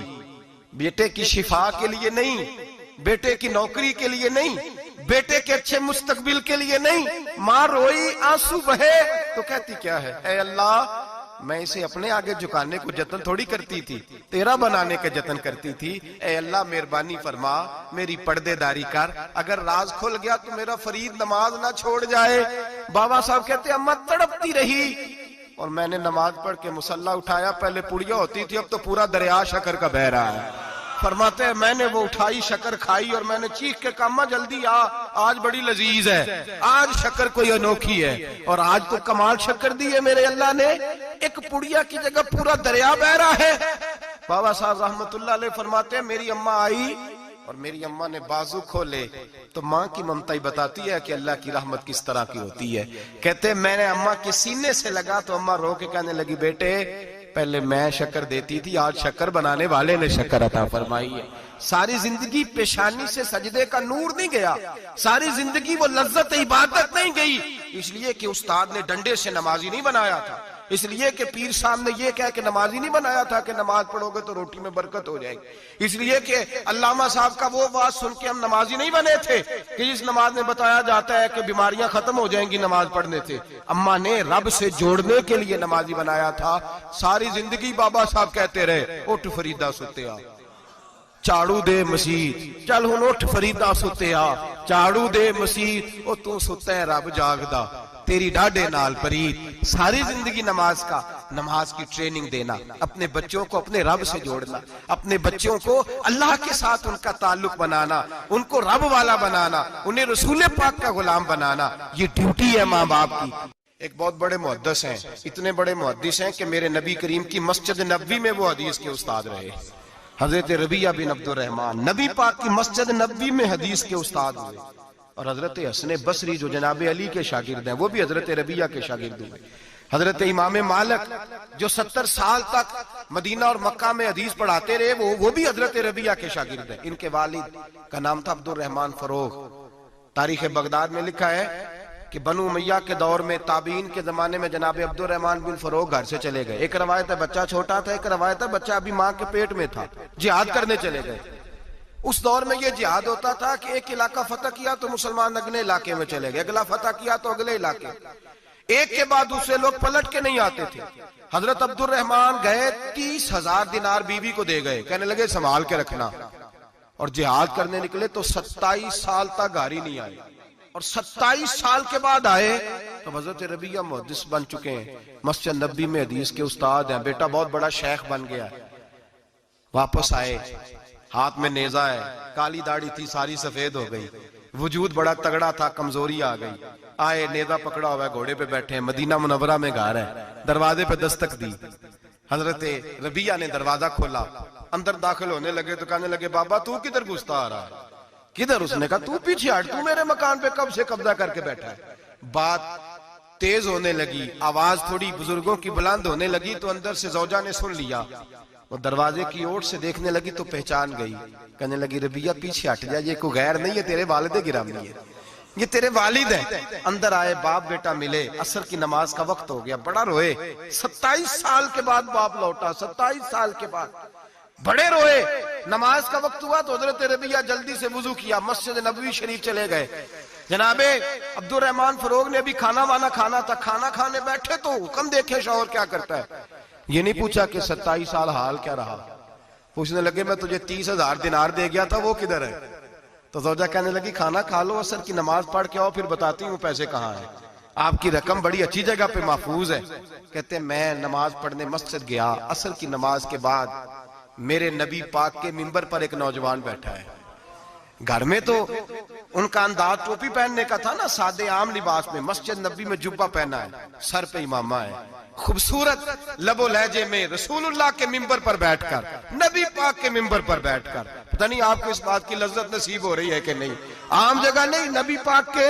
بیٹے کی شفا کے لیے نہیں، بیٹے کی نوکری کے لیے نہیں، بیٹے کے اچھے مستقبل کے لیے نہیں، ماں روئی، آنسو بہے تو کہتی کیا ہے، اے اللہ میں اسے اپنے آگے جھکانے کو جتن تھوڑی کرتی تھی، تیرا بنانے کا جتن کرتی تھی۔ اے اللہ مہربانی فرما، میری پردے داری کر، اگر راز کھل گیا تو میرا فرید نماز نہ چھوڑ جائے۔ بابا صاحب کہتے ہیں اماں تڑپتی رہی اور میں نے نماز پڑھ کے مصلی اٹھایا، پہلے پڑیا ہوتی تھی اب تو پورا دریا شکر کا بہ رہا ہے۔ فرماتے ہیں میں نے وہ اٹھائی، شکر کھائی اور میں نے چیخ کے کہا اماں جلدی آج بڑی لذیذ ہے، آج شکر کوئی انوکھی ہے، اور آج تو کمال شکر دی ہے میرے اللہ نے، ایک پڑیا کی جگہ پورا دریا بہ رہا ہے۔ بابا صاحب رحمت اللہ علیہ فرماتے ہیں میری اماں آئی اور میری اماں نے بازو کھولے تو ماں کی ممتا ہی بتاتی ہے کہ اللہ کی رحمت کس طرح کی ہوتی ہے۔ کہتے ہیں میں نے اماں کے سینے سے لگا تو اماں رو کے کہنے لگی بیٹے پہلے میں شکر دیتی تھی، آج شکر بنانے والے نے شکر عطا فرمائی ہے۔ ساری زندگی پیشانی سے سجدے کا نور نہیں گیا، ساری زندگی وہ لذت عبادت نہیں گئی، اس لیے کہ استاد نے ڈنڈے سے نمازی نہیں بنایا تھا، اس لیے کہ پیر صاحب نے یہ کہہ کہ نمازی نہیں بنایا تھا کہ نماز پڑھو گے تو روٹی میں برکت ہو جائے گی، اس لیے کہ علامہ صاحب کا وہ بات سن کے ہم نمازی نہیں بنے تھے کہ جس نماز میں بتایا جاتا ہے کہ بیماریاں ختم ہو جائیں گی نماز پڑھنے سے۔ اماں نے رب سے جوڑنے کے لیے نمازی بنایا تھا۔ ساری زندگی بابا صاحب کہتے رہے اٹھ فریدہ ستیا چاڑو دے مسیت، چل ہن اٹھ فریدہ ستیا چاڑو دے مسیت، او تو ستا ہے رب جاگدا تیری ڈاڈے نال پرید۔ ساری زندگی نماز کی ٹریننگ دینا، اپنے بچوں کو اپنے رب سے جوڑنا، اپنے بچوں کو اللہ کے ساتھ ان کا تعلق بنانا، ان کو رب والا بنانا، انہیں رسول پاک کا غلام بنانا، یہ ڈیوٹی ہے ماں باپ کی۔ ایک بہت بڑے محدث ہیں، اتنے بڑے محدث ہیں کہ میرے نبی کریم کی مسجد نبوی میں وہ حدیث کے استاد رہے، حضرت ربیعہ بن عبد الرحمن نبی پاک کی مسجد نبوی میں حدیث کے استاد ہوئے، اور حضرت حسن بصری جو جناب علی کے شاگرد ہیں وہ بھی حضرت ربیعہ کے شاگرد ہوئے، حضرت امام مالک جو 70 سال تک مدینہ اور مکہ میں حدیث پڑھاتے رہے وہ بھی حضرت ربیعہ کے شاگرد ہیں۔ ان کے والد کا نام تھا عبد الرحمن فروغ۔ تاریخ بغداد میں لکھا ہے کہ بنو امیہ کے دور میں تابعین کے زمانے میں جناب عبد الرحمن بن فروغ گھر سے چلے گئے، ایک روایت ہے بچہ چھوٹا تھا، ایک روایت ہے بچہ ابھی ماں کے پیٹ میں تھا، جہاد کرنے چلے گئے۔ اس دور میں یہ جہاد ہوتا تھا کہ ایک علاقہ فتح کیا تو مسلمان اگلے علاقے میں چلے گئے، اگلا فتح کیا تو اگلے علاقے، ایک کے بعد دوسرے لوگ پلٹ کے نہیں آتے تھے۔ حضرت عبد الرحمن گئے 30,000 دینار بیوی کو دے گئے، کہنے لگے سنبھال کے رکھنا، اور جہاد کرنے نکلے تو 27 سال تک گھر ہی نہیں آئے، اور 27 سال کے بعد آئے تو حضرت ربیعہ محدث بن چکے ہیں، مسجد نبوی میں حدیث کے استاد ہیں، بیٹا بہت بڑا شیخ بن گیا ہے۔ واپس آئے، ہاتھ میں نیزہ ہے، کالی داڑھی تھی ساری سفید ہو گئی، وجود بڑا تگڑا تھا، کمزوری آ گئی، آئے نیزہ پکڑا ہوا ہے، گھوڑے پہ بیٹھے ہیں، مدینہ منورہ میں گھر ہے، دروازے پہ دستک دی، حضرت ربیعہ نے دروازہ کھولا، اندر داخل ہونے لگے تو کہنے لگے بابا تو کدھر گھستا آ رہا ہے؟ کدھر؟ اس نے کہا تو پیچھے ہٹ، تو میرے مکان پہ کب سے قبضہ کر کے بیٹھا ہے۔ بات تیز ہونے لگی، آواز تھوڑی بزرگوں کی بلند ہونے لگی تو اندر سے زوجہ نے سن لیا، وہ دروازے کی اوٹ سے دیکھنے لگی تو پہچان گئی، کہنے لگی ربیعہ پیچھے ہٹ جا، یہ کوئی غیر نہیں ہے، تیرے والد گرامی ہے، یہ تیرے والد ہیں۔ اندر آئے، باپ بیٹا ملے، عصر کی نماز کا وقت ہو گیا، بڑا روئے، 27 سال کے بعد باپ لوٹا، 27 سال کے بعد بڑے روئے۔ نماز کا وقت ہوا تو حضرت ربیعہ جلدی سے وضو کیا، مسجد نبوی شریف چلے گئے۔ جناب عبد الرحمن فروغ نے ابھی کھانا وانا کھانا تھا، کھانا کھانے بیٹھے تو حکم دیکھے شوہر کیا کرتا ہے، یہ نہیں پوچھا کہ 27 سال حال کیا رہا، پوچھنے لگے میں تجھے 30,000 دینار دے گیا تھا وہ کدھر ہے؟ تو زوجہ کہنے لگی کھانا کھا لو، عصر کی نماز پڑھ کے آؤ پھر بتاتی ہوں پیسے کہاں ہیں، آپ کی رقم بڑی اچھی جگہ پہ محفوظ ہے۔ کہتے میں نماز پڑھنے مسجد گیا، عصر کی نماز کے بعد میرے نبی پاک کے منبر پر ایک نوجوان بیٹھا ہے، گھر میں تو ان کا انداز ٹوپی پہننے کا تھا نا، سادے عام لباس میں، مسجد نبی میں جبہ پہنا ہے، سر پہ امامہ ہے، خوبصورت لب و لہجے میں رسول اللہ کے منبر پر بیٹھ کر، نبی پاک کے منبر پر بیٹھ کر، پتہ نہیں آپ کو اس بات کی لذت نصیب ہو رہی ہے کہ نہیں، عام جگہ نہیں، نبی پاک کے